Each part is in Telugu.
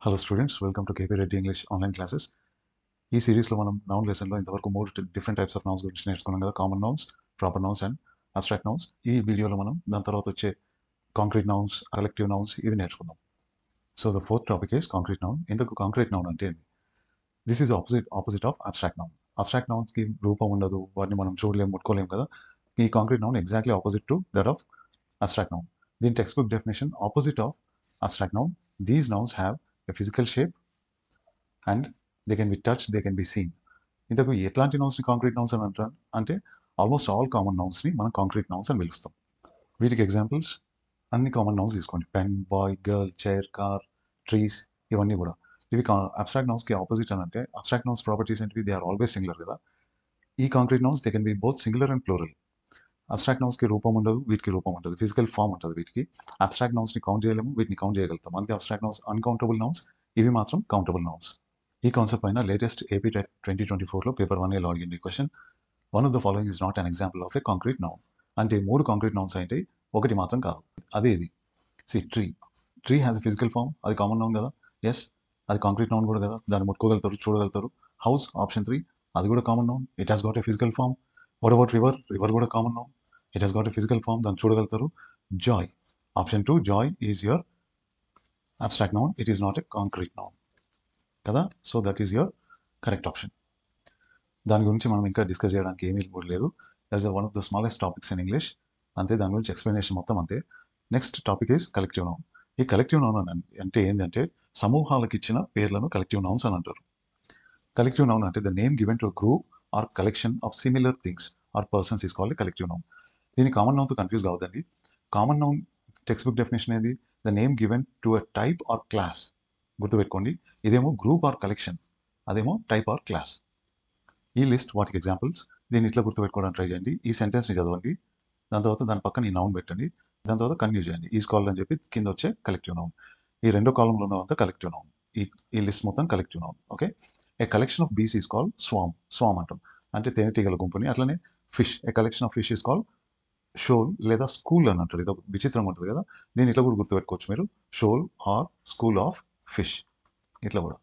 Hello students, welcome to KP Reddy English online classes. ఈ సిరీస్లో మనం నౌన్ లెసన్లో ఇంతవరకు 3 డిఫరెంట్ టైప్స్ ఆఫ్ నౌన్స్ గురించి నేర్చుకున్నాం కదా. Common nouns, proper nouns and abstract nouns. ఈ వీడియోలో మనం దాని తర్వాత వచ్చే కాంక్రీట్ నౌన్స్, కలెక్టివ్ నౌన్స్ ఇవి నేర్చుకుందాం. So the fourth topic is concrete noun. ఇందుకు కాంక్రీట్ నౌన్ అంటే ఏంది? This is opposite of abstract noun. Abstract నౌన్స్కి రూపం ఉండదు, వాటిని మనం చూడలేము, ముట్టుకోలేము కదా. ఈ concrete noun exactly opposite to that of abstract noun. దీని textbook definition opposite of abstract noun. These nouns have a physical shape and they can be touched, they can be seen. ఇంతకు ఎట్లాంటి నౌన్స్ని కాంక్రీట్ నౌన్స్ అని అంటారు అంటే ఆల్మోస్ట్ ఆల్ కామన్ నౌన్స్ని మనం కాంక్రీట్ నౌన్స్ అని పిలుస్తాం. వీటికి ఎగ్జాంపుల్స్ అన్ని కామన్ నౌన్స్ తీసుకోండి. Pen, boy, girl, chair, car, trees, ఇవన్నీ కూడా. ఇవి అబ్స్ట్రాక్ట్ నౌన్స్కి ఆపోజిట్ అని అంటే అబ్స్ట్రాక్ట్ నౌన్స్ ప్రాపర్టీస్ ఏంటివి? దే ఆర్ ఆల్వేస్ సింగులర్ కదా. ఈ concrete nouns they can be both singular and plural. Abstract నౌన్స్కి రూపం ఉండదు, వీటికి రూపం ఉంటుంది, ఫిజికల్ ఫామ్ ఉంటుంది వీటికి. అబ్స్ట్రాక్ట్ నౌన్స్ని కౌంట్ చేయలేము, వీటిని కౌంట్ చేయగలుగుతాం. అందుకే అబ్స్ట్రాక్ట్ నౌన్స్ అన్కౌంటబుల్ నౌన్స్, ఇవి మాత్రం కౌంటబుల్ నౌన్స్. ఈ కాన్సెప్ట్ పైన లేటెస్ట్ ఏపీ టెట్ 2024లో పేపర్ 1Aలో అడిగింది question. One of the following is not an example of A concrete noun. అంటే 3 కాంక్రీట్ నౌన్స్ అయితే ఒకటి మాత్రం కాదు. అదే ఇది. Tree. Tree has a physical form, అది కామన్ నౌన్ కదా. ఎస్, అది కాంక్రీట్ నౌన్ కూడా కదా, దాన్ని ముట్టుకోగలుగుతారు, చూడగలుగుతారు. హౌస్, ఆప్షన్ 3, అది కూడా common noun, it has got a physical form. What about river? River కూడా common noun, it has got a physical form, దాన్ని చూడగలుగుతారు. Joy, option 2, joy is your abstract noun, it is not a concrete noun కదా. So that is your correct option. దాని గురించి మనం ఇంకా డిస్కస్ చేయడానికి ఏమీ కూడా లేదు. That is one of the smallest topics in English. అంతే, దాని గురించి ఎక్స్ప్లెనేషన్ మొత్తం అంతే. Next topic is collective noun. ఈ కలెక్టివ్ నౌన్ అంటే ఏంటంటే సమూహాలకు ఇచ్చిన పేర్లను కలెక్టివ్ నౌన్స్ అని అంటారు. కలెక్టివ్ నౌన్ అంటే the name given to group or collection of similar things or persons is called collective noun. దీన్ని కామన్ నౌన్తో కన్ఫ్యూజ్ కావద్దండి. Common noun textbook definition ఏది? The name given to a type or class. గుర్తుపెట్టుకోండి, ఇదేమో గ్రూప్ ఆర్ కలెక్షన్, అదేమో టైప్ ఆర్ క్లాస్. ఈ లిస్ట్ వాటికి ఎగ్జాంపుల్స్. దీన్ని ఇట్లా గుర్తుపెట్టుకోవడానికి ట్రై చేయండి. ఈ సెంటెన్స్ని చదవండి, దాని తర్వాత దాని పక్కన ఈ నౌన్ పెట్టండి, దాని తర్వాత కన్యూ చేయండి. ఈజ్ కాల్డ్ అని చెప్పి కింద వచ్చే కలెక్టివ్ నౌన్. ఈ రెండో కాలంలో ఉన్నదంతా కలెక్టివ్ నౌన్. ఈ లిస్ట్ మొత్తం collective noun. Okay. A collection of bees is called swarm. Swarm అంటాం అంటే తేనెటీగల గుంపుని. అట్లనే fish, A collection of fish is called shawl లేదా స్కూల్ అని అంటారు. ఇది ఒక విచిత్రంగా ఉంటుంది కదా. దీన్ని ఇట్లా కూడా గుర్తుపెట్టుకోవచ్చు మీరు, shoal or school of fish. ఇట్లా కూడా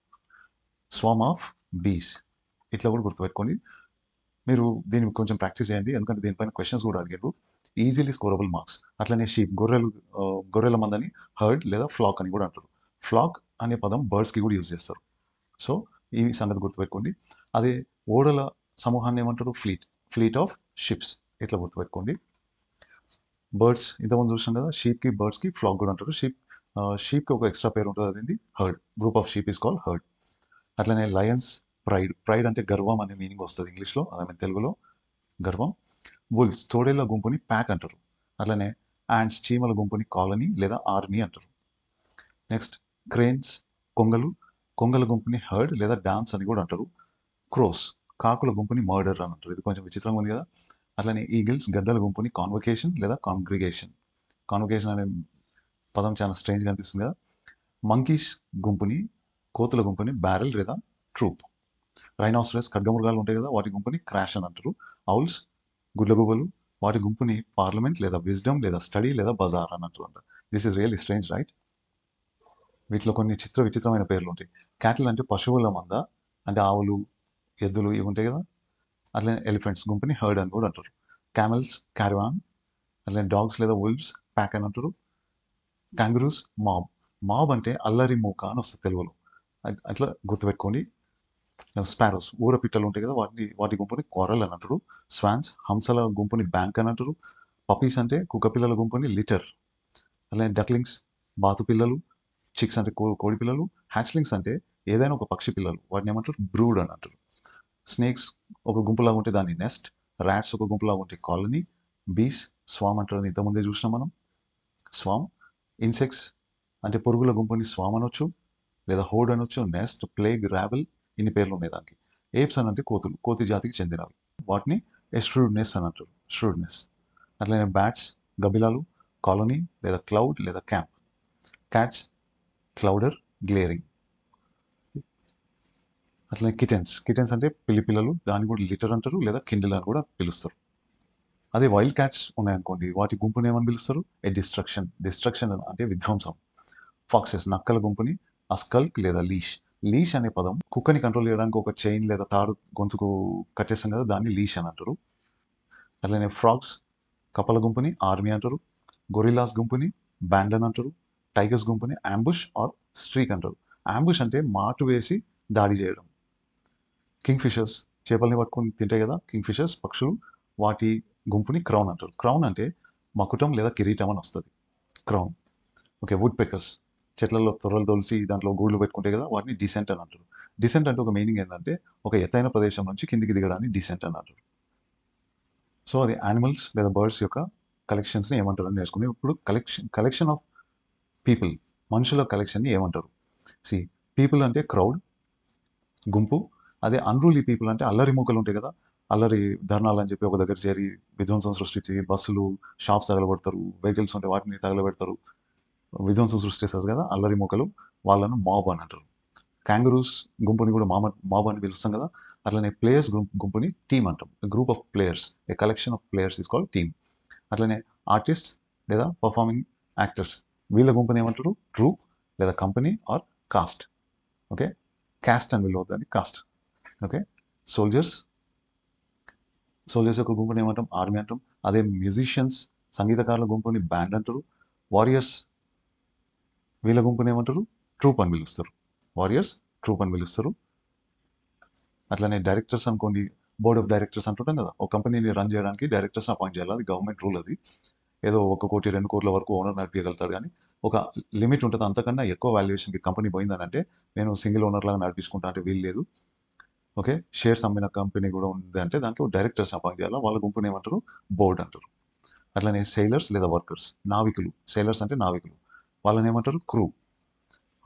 స్వామ్ ఆఫ్ బీస్, ఇట్లా కూడా గుర్తుపెట్టుకోండి. మీరు దీన్ని కొంచెం ప్రాక్టీస్ చేయండి, ఎందుకంటే దీనిపైన క్వశ్చన్స్ కూడా అడిగారు. Easily scorable marks. అట్లనే షీప్, గొర్రెల మందని హర్డ్ లేదా ఫ్లాక్ అని కూడా అంటారు. ఫ్లాక్ అనే పదం బర్డ్స్కి కూడా యూజ్ చేస్తారు. సో ఈ సంగతి గుర్తుపెట్టుకోండి. అదే ఓడల సమూహాన్ని ఏమంటారు? ఫ్లీట్. ఫ్లీట్ ఆఫ్ షిప్స్, ఇట్లా గుర్తుపెట్టుకోండి. బర్డ్స్ ఇంతకుముందు చూసాం కదా, షీప్కి బర్డ్స్కి ఫ్లాక్ కూడా అంటారు. షీప్కి ఒక ఎక్స్ట్రా పేరు ఉంటుంది, అదేంటి? Heard. Group of sheep is called heard. అట్లనే లయన్స్, ప్రైడ్. ప్రైడ్ అంటే గర్వం అనే మీనింగ్ వస్తుంది ఇంగ్లీష్లో, అదే తెలుగులో గర్వం. వుల్స్, తోడేళ్ల గుంపుని ప్యాక్ అంటారు. అట్లనే యాంట్స్, చీమల గుంపుని కాలనీ లేదా ఆర్మీ అంటారు. నెక్స్ట్ క్రేన్స్, కొంగలు. కొంగల గుంపుని హర్డ్ లేదా డాన్స్ అని కూడా అంటారు. క్రోస్, కాకుల గుంపుని మర్డర్ అని అంటారు. ఇది కొంచెం విచిత్రంగా ఉంది కదా. అట్లనే ఈగిల్స్, గద్దల గుంపుని కాన్వకేషన్ లేదా కాంగ్రిగేషన్. కాన్వకేషన్ అనే పదం చాలా స్ట్రేంజ్గా అనిపిస్తుంది కదా. మంకీస్ గుంపుని, కోతుల గుంపుని బ్యారెల్ లేదా ట్రూప్. రైనాసరస్, ఖడ్గమృగాలు ఉంటాయి కదా, వాటి గుంపుని క్రాష్ అని అంటారు. ఔల్స్, గుడ్లగుబలు, వాటి గుంపుని పార్లమెంట్ లేదా విజ్డమ్ లేదా స్టడీ లేదా బజార్ అని అంటారు. This is really strange, right? వీటిలో కొన్ని విచిత్రమైన పేర్లు ఉంటాయి. క్యాటిల్ అంటే పశువుల మంద, అంటే ఆవులు, ఎద్దులు ఇవి ఉంటాయి కదా. అట్లనే ఎలిఫెంట్స్ గుంపుని హర్డ్ అని కూడా అంటారు. Camels, caravan. అట్లనే డాగ్స్ లేదా వుల్వ్స్ ప్యాక్ అని అంటారు. కాంగరూస్, మాబ్. మాబ్ అంటే అల్లరి మూక అని వస్తుంది తెలుగులో, అట్లా గుర్తుపెట్టుకోండి. స్పారోస్, ఊర పిట్టలు ఉంటాయి కదా, వాటి గుంపుని కొరల్ అని అంటారు. స్వాన్స్, హంసల గుంపుని బ్యాంక్ అని అంటారు. పపీస్ అంటే కుక్క పిల్లల గుంపుని లిటర్. అలానే డక్లింగ్స్, బాతు పిల్లలు. చిక్స్ అంటే కోడి పిల్లలు. హ్యాచ్లింగ్స్ అంటే ఏదైనా ఒక పక్షి పిల్లలు, వాటిని ఏమంటారు? బ్రూడ్ అని అంటారు. స్నేక్స్ ఒక గుంపులాగా ఉంటే దాన్ని నెస్ట్. ర్యాట్స్ ఒక గుంపులాగా ఉంటే కాలనీ. బీస్ స్వామ్ అంటారు, ఇంతకుముందే చూసినాం మనం, స్వామ్. ఇన్సెక్ట్స్ అంటే పురుగుల గుంపుని స్వామ్ అనొచ్చు లేదా హోడ్ అనొచ్చు. నెస్ట్, ప్లేగ్, ర్యాబెల్, ఇన్ని పేర్లు ఉన్నాయి దానికి. ఏప్స్ అని అంటే కోతులు, కోతి జాతికి చెందినవి, వాటిని ఎస్ట్రూడ్నెస్ అని అంటారు. స్ట్రూడ్నెస్. అట్లనే బ్యాట్స్, గబ్బిలాలు, కాలనీ లేదా క్లౌడ్ లేదా క్యాంప్. Cats, clowder, glaring. అట్లనే కిటెన్స్ అంటే పిల్లలు, దాన్ని కూడా లిటర్ అంటారు లేదా కిండిల్ అని కూడా పిలుస్తారు. అదే వైల్డ్ క్యాట్స్ ఉన్నాయనుకోండి, వాటి గుంపుని ఏమని పిలుస్తారు? డిస్ట్రక్షన్ అంటే విధ్వంసం. ఫాక్సెస్, నక్కల గుంపుని స్కల్క్ లేదా లీష్. లీష్ అనే పదం కుక్కని కంట్రోల్ చేయడానికి ఒక చైన్ లేదా తాడు గొంతుకు కట్టేస్తాం కదా, దాన్ని లీష్ అని అంటారు. అట్లనే ఫ్రాగ్స్ కప్పల గుంపుని ఆర్మీ అంటారు. గొరిల్లాస్ గుంపుని బ్యాండ్ అని అంటారు. టైగర్స్ గుంపుని అంబుష్ ఆర్ స్ట్రీక్ అంటారు. అంబుష్ అంటే మాటు వేసి దాడి చేయడం. కింగ్ ఫిషర్స్ చేపల్ని పట్టుకొని తింటాయి కదా, కింగ్ ఫిషర్స్ పక్షులు, వాటి గుంపుని క్రౌన్ అంటారు. క్రౌన్ అంటే మకుటం లేదా కిరీటం అని వస్తుంది, క్రౌన్. ఓకే, వుడ్ పెక్కర్స్ చెట్లలో తొర్రలు తొలిసి దాంట్లో గూళ్ళు పెట్టుకుంటే కదా, వాటిని డిసెంట్ అని అంటారు. డిసెంట్ అంటే ఒక మీనింగ్ ఏంటంటే ఒక ఎత్తైన ప్రదేశం నుంచి కిందికి దిగడాన్ని డిసెంట్ అని అంటారు. సో అది యానిమల్స్ లేదా బర్డ్స్ యొక్క కలెక్షన్స్ని ఏమంటారు అని నేర్చుకుని ఇప్పుడు కలెక్షన్ ఆఫ్ పీపుల్, మనుషుల కలెక్షన్ని ఏమంటారు. సి, పీపుల్ అంటే క్రౌడ్, గుంపు. అదే అన్రూలీ పీపుల్ అంటే అల్లరి మూకలు ఉంటాయి కదా, అల్లరి ధర్నాలు అని చెప్పి ఒక దగ్గర చేరి విధ్వంసం సృష్టించి బస్సులు, షాప్స్ తగలబెడతారు, వెహికల్స్ ఉంటే వాటిని తగలబెడతారు, విధ్వంసం సృష్టిస్తారు కదా, అల్లరి మూకలు, వాళ్ళను మాబ్ అని అంటారు. క్యాంగరూస్ గుంపుని కూడా మాబ్ అని పిలుస్తాం కదా. అట్లనే ప్లేయర్స్ గుంపుని టీమ్ అంటాం. Group of players, a collection of players is called team. అట్లనే ఆర్టిస్ట్ లేదా పర్ఫార్మింగ్ యాక్టర్స్, వీళ్ళ గుంపుని ఏమంటారు, ట్రూప్ లేదా company or cast. Okay, cast అని పిలవద్దని కాస్ట్. ఓకే, సోల్జర్స్ యొక్క గుంపుని ఏమంటాం, ఆర్మీ అంటాం. అదే మ్యూజిషియన్స్ సంగీతకారుల గుంపుని బ్యాండ్ అంటారు. వారియర్స్ వీళ్ళ గుంపుని ఏమంటారు, ట్రూప్ అని పిలుస్తారు. వారియర్స్ ట్రూప్ అని పిలుస్తారు. అట్లనే డైరెక్టర్స్ అనుకోండి, బోర్డ్ ఆఫ్ డైరెక్టర్స్ అంటుంటాం కదా, ఒక కంపెనీని రన్ చేయడానికి డైరెక్టర్స్ అపాయింట్ చేయాలి, అది గవర్నమెంట్ రూల్. అది ఏదో 1 కోటి 2 కోట్ల వరకు ఓనర్ నడిపించగలుగుతాడు, కానీ ఒక లిమిట్ ఉంటుంది. అంతకన్నా ఎక్కువ వాల్యుయేషన్కి కంపెనీ పోయిందని అంటే నేను సింగిల్ ఓనర్ లాగా నడిపించుకుంటా అంటే వీలు లేదు. ఓకే, షేర్స్ అమ్మిన కంపెనీ కూడా ఉంది అంటే దానికి డైరెక్టర్స్ అపాయింట్ చేయాలి, వాళ్ళ గుంపుని ఏమంటారు, బోర్డ్ అంటారు. అట్లనే సెయిలర్స్ లేదా వర్కర్స్, నావికులు. సెయిలర్స్ అంటే నావికులు, వాళ్ళని ఏమంటారు, క్రూ.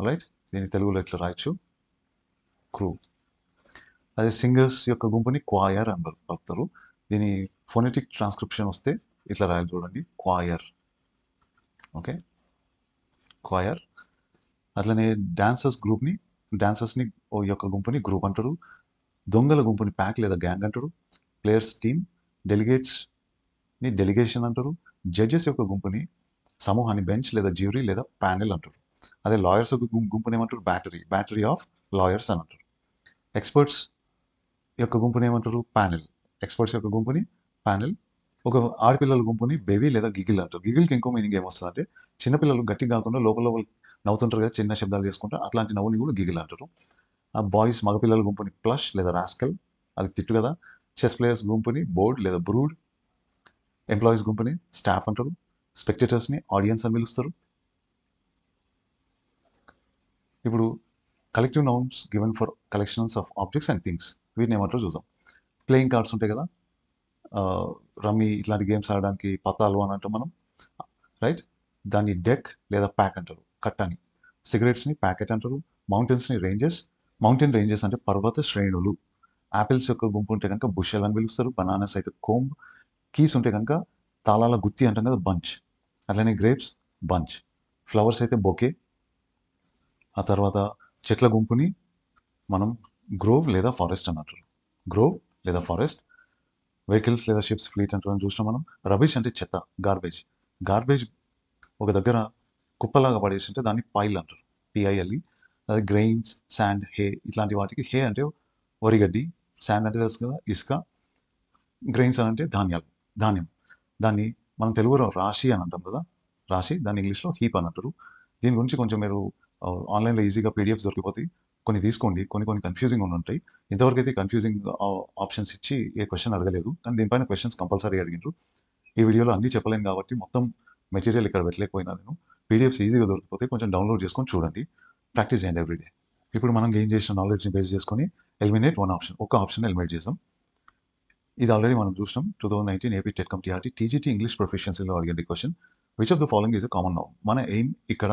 రైట్, దీని తెలుగులో ఎట్లా రాయొచ్చు, క్రూ. అదే సింగర్స్ యొక్క గుంపుని క్వాయర్ అని పలుకుతారు. దీని ఫోనెటిక్ ట్రాన్స్క్రిప్షన్ వస్తే ఇట్లా రాయాలి చూడండి, క్వాయర్. Okay, choir. అట్లనే డాన్సర్స్ని యొక్క గుంపుని గ్రూప్ అంటారు. దొంగల గుంపుని ప్యాక్ లేదా గ్యాంగ్ అంటారు. ప్లేయర్స్ టీమ్, డెలిగేట్స్ని డెలిగేషన్ అంటారు. జడ్జెస్ యొక్క గుంపుని సమూహాన్ని బెంచ్ లేదా జ్యూరీ లేదా ప్యానెల్ అంటారు. అదే లాయర్స్ యొక్క గుంపుని ఏమంటారు, బ్యాటరీ ఆఫ్ లాయర్స్ అని అంటారు. ఎక్స్పర్ట్స్ యొక్క గుంపుని ఏమంటారు, ప్యానెల్. ఎక్స్పర్ట్స్ యొక్క గుంపుని ప్యానెల్. ఒక ఆడపిల్లల గుంపుని బేబీ లేదా గిగిల్ అంటారు. గిగిల్కి ఇంకో మీనింగ్ ఏమొస్తుంది అంటే చిన్నపిల్లలు గట్టిగా కాకుండా లోపల నవ్వుతుంటారు కదా, చిన్న శబ్దాలు చేసుకుంటా, అట్లాంటి నవ్వుని కూడా గిగిల్ అంటారు. ఆ బాయ్స్ మగపిల్లల గుంపుని ప్లష్ లేదా రాస్కల్, అది తిట్టు కదా. చెస్ ప్లేయర్స్ గుంపుని బోర్డ్ లేదా బ్రూడ్. ఎంప్లాయీస్ గుంపుని స్టాఫ్ అంటారు. స్పెక్టేటర్స్ని ఆడియన్స్ అని పిలుస్తారు. ఇప్పుడు collective nouns given for collections of objects and things, వీటిని ఏమంటారో చూద్దాం. ప్లేయింగ్ కార్డ్స్ ఉంటాయి కదా, రమ్మీ ఇట్లాంటి గేమ్స్ ఆడడానికి పత్తాలు అని అంటాం మనం, రైట్. దాన్ని డెక్ లేదా ప్యాక్ అంటారు, కట్ అని. సిగరెట్స్ని ప్యాకెట్ అంటారు. మౌంటైన్స్ని రేంజెస్. మౌంటైన్ రేంజెస్ అంటే పర్వత శ్రేణులు. యాపిల్స్ యొక్క గుంపు ఉంటే కనుక బుషెల్ అని పిలుస్తారు. బనానాస్ అయితే కోంబ్. కీస్ ఉంటే కనుక తాళాల గుత్తి అంటాం కదా, బంచ్. అట్లనే గ్రేప్స్ బంచ్. ఫ్లవర్స్ అయితే బొకే. ఆ తర్వాత చెట్ల గుంపుని మనం గ్రోవ్ లేదా ఫారెస్ట్ అని అంటారు. గ్రోవ్ లేదా ఫారెస్ట్. వెహికల్స్ లేదా షిప్స్ ఫ్లీట్ అంటారని చూసినాం మనం. రబిష్ అంటే చెత్త, గార్బేజ్ ఒక దగ్గర కుప్పలాగా పడేసి ఉంటే దాన్ని పైల్ అంటారు, పిఐఎల్ఈ. అదే గ్రెయిన్స్, శాండ్, హే ఇట్లాంటి వాటికి హే అంటే వరిగడ్డి, శాండ్ అంటే తెలుసు కదా ఇసుక, గ్రెయిన్స్ అంటే ధాన్యం. దాన్ని మనం తెలుగులో రాశి అని అంటాం కదా, రాశి. దాన్ని ఇంగ్లీష్లో హీప్ అని అంటారు. దీని గురించి కొంచెం మీరు ఆన్లైన్లో ఈజీగా పీడిఎఫ్స్ దొరికిపోతాయి, కొన్ని తీసుకోండి. కొన్ని కన్ఫ్యూజింగ్ ఉంటాయి. ఇంతవరకు అయితే కన్ఫ్యూజింగ్ ఆప్షన్స్ ఇచ్చి ఏ క్వశ్చన్ అడగలేదు, కానీ దీనిపైన క్వశ్చన్స్ కంపల్సరీ అడిగిండ్రు. ఈ వీడియోలో అన్నీ చెప్పలేను కాబట్టి మొత్తం మెటీరియల్ ఇక్కడ పెట్టలేకపోయినా నేను. పీడిఎఫ్స్ ఈజీగా దొరికిపోతే కొంచెం డౌన్లోడ్ చేసుకొని చూడండి, ప్రాక్టీస్ చేయండి ఎవ్రీడే. ఇప్పుడు మనం గెయిన్ చేసిన నాలెడ్జ్ని బేస్ చేసుకొని ఎలిమినేట్ వన్ ఆప్షన్, ఒక ఆప్షన్ ఎలిమినేట్ చేసాం. ఇది ఆల్రెడీ మనం చూసినాం, 2019 AP TET cum TRT TGT English ప్రొఫెషన్సీలో అడిగిన question, which of the following is a common noun. మన ఎయిమ్ ఇక్కడ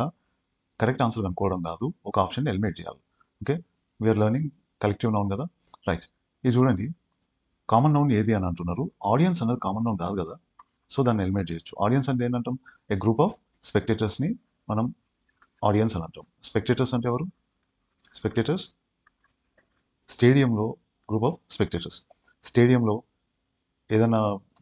కరెక్ట్ ఆన్సర్ కనుక్కోవడం కాదు, ఒక ఆప్షన్ ఎలిమినేట్ చేయాలి. Okay, we are learning collective noun కదా, రైట్. ఇది చూడండి, కామన్ నౌన్ ఏది అని అంటున్నారు. ఆడియన్స్ అనేది కామన్ నౌన్ కాదు కదా, సో దాన్ని ఎలిమినేట్ చేయొచ్చు. ఆడియన్స్ అంటే ఏంటంటాం, ఏ గ్రూప్ ఆఫ్ స్పెక్టేటర్స్ని మనం ఆడియన్స్ అని అంటాం. స్పెక్టేటర్స్ అంటే ఎవరు, స్పెక్టేటర్స్ స్టేడియంలో గ్రూప్ ఆఫ్ స్పెక్టేటర్స్. స్టేడియంలో ఏదైనా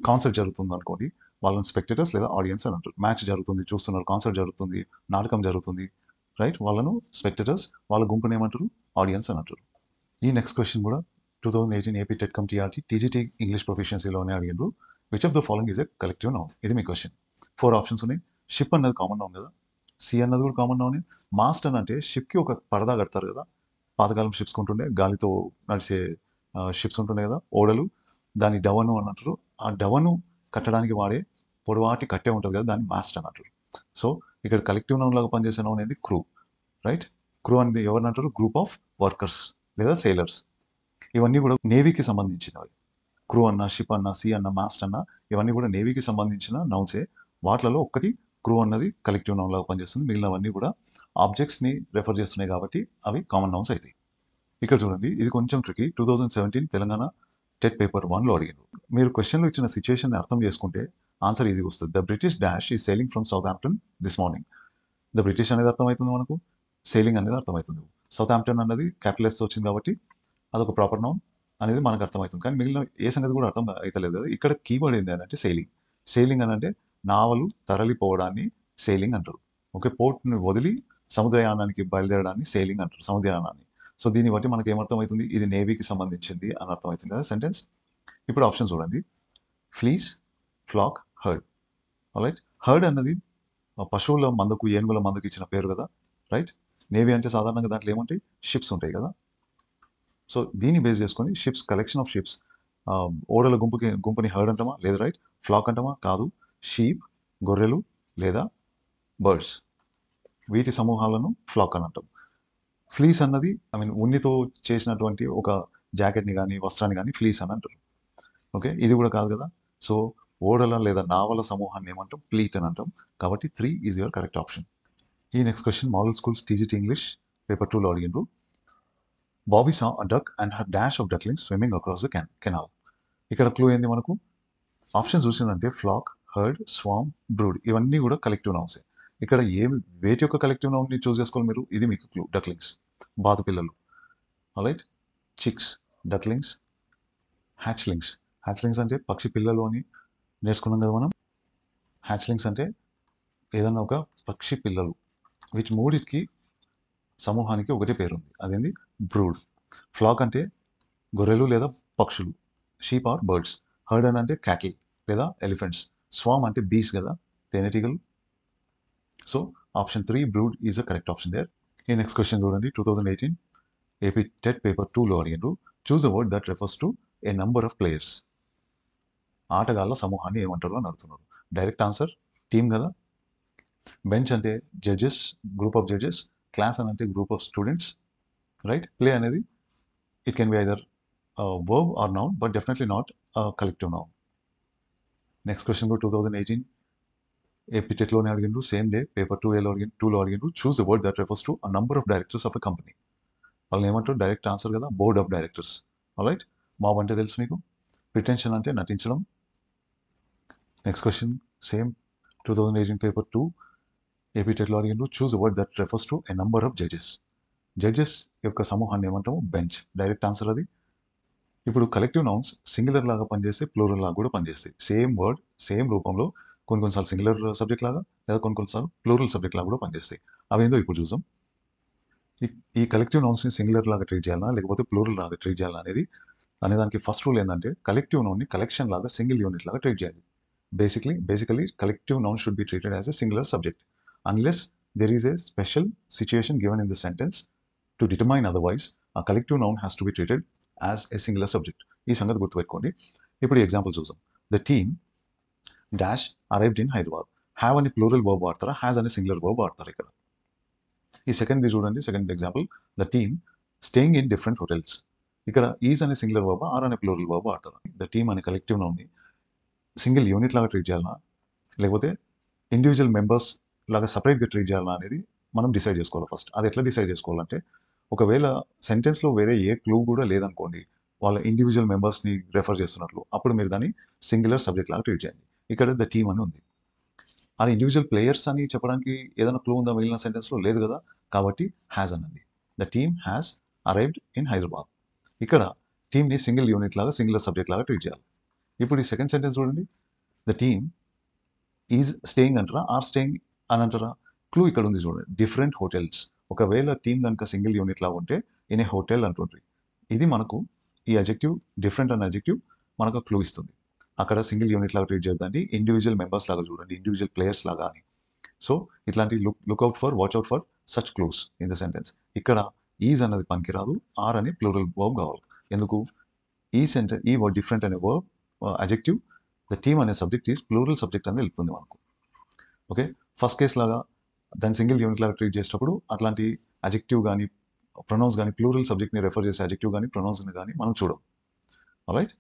కాన్సర్ట్ జరుగుతుంది అనుకోండి, వాళ్ళని స్పెక్టేటర్స్ లేదా ఆడియన్స్ అని అంటారు. మ్యాచ్ జరుగుతుంది చూస్తున్నారు, కాన్సర్ట్ జరుగుతుంది, నాటకం జరుగుతుంది, రైట్? వాళ్ళను స్పెక్టేటర్స్, వాళ్ళ గుంపుని ఏమంటారు? ఆడియన్స్ అని అంటారు. ఈ నెక్స్ట్ క్వశ్చన్ కూడా 2018 AP TET cum TRT TGT English ప్రొఫిషియన్సీలోనే అడిగారు. Which of the following is a collective noun? ఇది మీ క్వశ్చన్. 4 ఆప్షన్స్ ఉన్నాయి. షిప్ అన్నది కామన్ నౌన్ కదా, సి అన్నది కూడా కామన్ నౌనే. మాస్ట్ అని అంటే షిప్కి ఒక పరదా కడతారు కదా, పాతకాలం షిప్స్ ఉంటుండే, గాలితో నడిచే షిప్స్ ఉంటుండే కదా, ఓడలు, దాన్ని డవను అని అంటారు. ఆ డవను కట్టడానికి వాడే పొడవాటి కట్టే ఉంటుంది కదా, దాన్ని మాస్ట్ అని అంటారు. సో ఇక్కడ కలెక్టివ్ నౌన్ లాగా పనిచేసే నౌన్ అనేది క్రూ. రైట్? క్రూ అనేది ఎవరిని అంటారు? గ్రూప్ ఆఫ్ వర్కర్స్ లేదా సేలర్స్. ఇవన్నీ కూడా నేవీకి సంబంధించినవి. క్రూ అన్న, షిప్ అన్న, సీ అన్న, మాస్ట్ అన్న, ఇవన్నీ కూడా నేవీకి సంబంధించిన నౌన్సే. వాటిలలో ఒక్కటి క్రూ అన్నది కలెక్టివ్ నౌన్ లాగా పనిచేస్తుంది. మిగిలినవన్నీ కూడా ఆబ్జెక్ట్స్ని రెఫర్ చేస్తున్నాయి కాబట్టి అవి కామన్ నౌన్స్ అవుతాయి. ఇక్కడ చూడండి, ఇది కొంచెం ట్రికీ. 2017 తెలంగాణ టెట్ పేపర్ 1లో అడిగారు. మీరు క్వశ్చన్లో ఇచ్చిన సిచ్యుయేషన్ అర్థం చేసుకుంటే ఆన్సర్ ఈజీగా వస్తుంది. The British dash is sailing from Southampton this morning. The British అనేది అర్థమవుతుంది మనకు, సెయిలింగ్ అనేది అర్థమవుతుంది. సౌత్ ఆంప్టన్ అన్నది క్యాపిటల్ ఎస్తో వచ్చింది కాబట్టి అదొక ప్రాపర్ నౌన్ అనేది మనకు అర్థమవుతుంది. కానీ మిగిలిన ఏ సంగతి కూడా అర్థం అవుతలేదు కదా. ఇక్కడ కీవర్డ్ ఏంటి అంటే సెయిలింగ్. సెయిలింగ్ అని అంటే నావలు తరలిపోవడాన్ని సెయిలింగ్ అంటారు. ఓకే, పోర్ట్ని వదిలి సముద్రయానానికి బయలుదేరడాన్ని సెయిలింగ్ అంటారు, సముద్రయానాన్ని. సో దీన్ని బట్టి మనకి ఏమర్థమవుతుంది? ఇది నేవీకి సంబంధించింది అని అర్థమవుతుంది కదా సెంటెన్స్. ఇప్పుడు ఆప్షన్ చూడండి. Fleece, flock, herd. Right? Herd అన్నది పశువుల మందకు, ఏనుగుల మందకు ఇచ్చిన పేరు కదా. రైట్? నేవీ అంటే సాధారణంగా దాంట్లో ఏముంటాయి? షిప్స్ ఉంటాయి కదా. సో దీన్ని బేస్ చేసుకొని షిప్స్, కలెక్షన్ ఆఫ్ షిప్స్, ఓడల గుంపుని హర్డ్ అంటామా? లేదు. రైట్? ఫ్లాక్ అంటామా? కాదు. షీప్, గొర్రెలు లేదా బర్డ్స్, వీటి సమూహాలను ఫ్లాక్ అని అంటాం. ఫ్లీస్ అన్నది ఉన్నితో చేసినటువంటి ఒక జాకెట్ని కానీ వస్త్రాన్ని కానీ ఫ్లీస్ అని అంటారు. ఓకే, ఇది కూడా కాదు కదా. సో ఓడల లేదా నావల సమూహాన్ని ఏమంటాం? ఫ్లీట్ అని అంటాం. కాబట్టి 3 ఈజ్ యువర్ కరెక్ట్ ఆప్షన్. ఈ next question model schools TGT English paper 2లో అడిగిండ్రు. Bobby saw a duck and her dash of ducklings swimming across the canal. ఇక్కడ క్లూ ఏంది మనకు? ఆప్షన్ చూసిందంటే ఫ్లాక్, హర్డ్, స్వామ్, బ్రూడ్, ఇవన్నీ కూడా కలెక్టివ్ నౌన్సే. ఇక్కడ వేటి యొక్క కలెక్టివ్ నౌన్ని చూస్ చేసుకోవాలి మీరు? ఇది మీకు క్లూ. డక్లింగ్స్, బాతు పిల్లలు. Right? Chicks, ducklings, hatchlings. Hatchlings అంటే పక్షి పిల్లలు అని నేర్చుకున్నాం కదా మనం. హ్యాచ్లింగ్స్ అంటే ఏదన్నా ఒక పక్షి పిల్లలు. వీటి మూడిటికి సమూహానికి ఒకటే పేరు ఉంది, అదేంది? బ్రూడ్. ఫ్లాక్ అంటే గొర్రెలు లేదా పక్షులు, షీప్ ఆర్ బర్డ్స్. హర్డ్ అని అంటే క్యాటిల్ లేదా ఎలిఫెంట్స్. స్వామ్ అంటే బీస్ కదా, తేనెటీగలు. So option 3 brood is a correct option there. ఈ నెక్స్ట్ క్వశ్చన్ చూడండి. 2018 ఏపీ టెట్ పేపర్ 2లో అడిగారు. Choose a word that refers to a number of players. ఆటగాళ్ళ సమూహాన్ని ఏమంటారు అని అడుగుతున్నారు. డైరెక్ట్ ఆన్సర్ టీమ్ కదా. బెంచ్ అంటే judges, group of judges. Class అని అంటే group of students. Right? Play అనేది it can be either verb or noun, but definitely not a collective noun. Next question కూడా 2018 ఏపీ టెట్లోనే అడిగిండ్రు. సేమ్ డే పేపర్ 2లో అడిగిండ్రు. Choose the word that refers to a number of directors of a company. వాళ్ళని ఏమంటారు? డైరెక్ట్ ఆన్సర్ కదా, board of directors. Right? Mob అంటే తెలుసు మీకు. ప్రిటెన్షన్ అంటే నటించడం. Next question same 2018 paper 2 AP టెట్లో అడిగిండ్రు. Choose the word that refers to a number of judges. Judges యొక్క సమూహాన్ని ఏమంటాము? బెంచ్. డైరెక్ట్ ఆన్సర్ అది. ఇప్పుడు కలెక్టివ్ నౌన్స్ సింగులర్ లాగా పనిచేస్తే ప్లూరల్ లాగా కూడా పనిచేస్తాయి. సేమ్ వర్డ్ సేమ్ రూపంలో కొన్నిసార్లు సింగులర్ సబ్జెక్ట్ లాగా లేదా కొన్నిసార్లు ప్లూరల్ సబ్జెక్ట్ లాగా కూడా పనిచేస్తాయి. అవేందో ఇప్పుడు చూద్దాం. ఈ కలెక్టివ్ నౌన్స్ని సింగులర్ లాగా ట్రీట్ చేయాలన్నా లేకపోతే ప్లూరల్ లాగా ట్రీట్ చేయాలన్నా అనేదానికి ఫస్ట్ రూల్ ఏంటంటే కలెక్టివ్ నౌన్ని కలెక్షన్ లాగా సింగిల్ యూనిట్ లాగా ట్రీట్ చేయాలి. Basically collective noun should be treated as a singular subject unless there is a special situation given in the sentence to determine otherwise ఆ collective noun has to be treated as a singular subject. ఈ సంగతి గుర్తుపెట్టుకోండి. ఇప్పుడు ఎగ్జాంపుల్ చూద్దాం. The team dash arrived in Hyderabad. Have అని ప్లూరల్ వర్బ్ వాడతారా, హ్యాజ్ అని సింగులర్ వర్బ్ వాడతారు ఇక్కడ? ఈ సెకండ్ది చూడండి. Second example, the team staying in different hotels. ఇక్కడ ఈజ్ అనే సింగులర్ వర్బ్, ఆర్ అనే ప్లూరల్ వర్బ్ వాడతారు. ద టీమ్ అనే కలెక్టివ్ నౌన్ని సింగిల్ యూనిట్ లాగా ట్రీట్ చేయాలన్నా లేకపోతే ఇండివిజువల్ మెంబర్స్ లాగా సపరేట్గా ట్రీట్ చేయాలన్నా అనేది మనం డిసైడ్ చేసుకోవాలి ఫస్ట్. అది ఎట్లా డిసైడ్ చేసుకోవాలంటే, ఒకవేళ సెంటెన్స్లో వేరే ఏ క్లూ కూడా లేదనుకోండి, వాళ్ళ ఇండివిజువల్ మెంబర్స్ని రెఫర్ చేస్తున్నట్లు, అప్పుడు మీరు దాన్ని సింగులర్ సబ్జెక్ట్ లాగా ట్రీట్ చేయండి. ఇక్కడ ద టీమ్ అని ఉంది. అది ఇండివిజువల్ ప్లేయర్స్ అని చెప్పడానికి ఏదైనా క్లూ ఉందా మిగిలిన సెంటెన్స్లో? లేదు కదా. కాబట్టి హ్యాజ్ అనండి. The team has arrived in Hyderabad. ఇక్కడ టీమ్ని సింగిల్ యూనిట్ లాగా సింగులర్ సబ్జెక్ట్ లాగా ట్రీట్ చేయాలి. ఇప్పుడు ఈ సెకండ్ సెంటెన్స్ చూడండి. ద టీమ్ ఈజ్ స్టేయింగ్ అంటారా, ఆర్ స్టేయింగ్ అని అంటారా? క్లూ ఇక్కడ ఉంది చూడండి, డిఫరెంట్ హోటల్స్. ఒకవేళ టీమ్ కనుక సింగిల్ యూనిట్ లాగా ఉంటే ఇన్ ఏ హోటల్ అంటుండ్రి. ఇది మనకు ఈ అజెక్టివ్ డిఫరెంట్ అనే అజెక్టివ్ మనకు క్లూ ఇస్తుంది. అక్కడ సింగిల్ యూనిట్ లాగా ట్రీట్ చేయొద్దండి, ఇండివిజువల్ మెంబర్స్ లాగా చూడండి, ఇండివిజువల్ ప్లేయర్స్ లాగా అని. సో ఇట్లాంటి look out for, watch out for such clues in the sentence. ఇక్కడ ఈజ్ అన్నది పనికిరాదు, ఆర్ అనే ప్లూరల్ వర్బ్ కావాలి. ఎందుకు? ఈ డిఫరెంట్ అనే వర్బ్ అజెక్టివ్, ద టీమ్ అనే సబ్జెక్ట్ ఈజ్ ప్లూరల్ సబ్జెక్ట్ అని తెలుపుతుంది మనకు. ఓకే, ఫస్ట్ కేస్ లాగా దాని సింగిల్ యూనిట్ లాగా ట్రీట్ చేసేటప్పుడు అట్లాంటి అజెక్టివ్ కానీ ప్రొనౌన్స్ కానీ ప్లూరల్ సబ్జెక్ట్ని రెఫర్ చేసే అజెక్టివ్ కానీ ప్రొనౌన్స్ని కానీ మనం చూడం. Alright,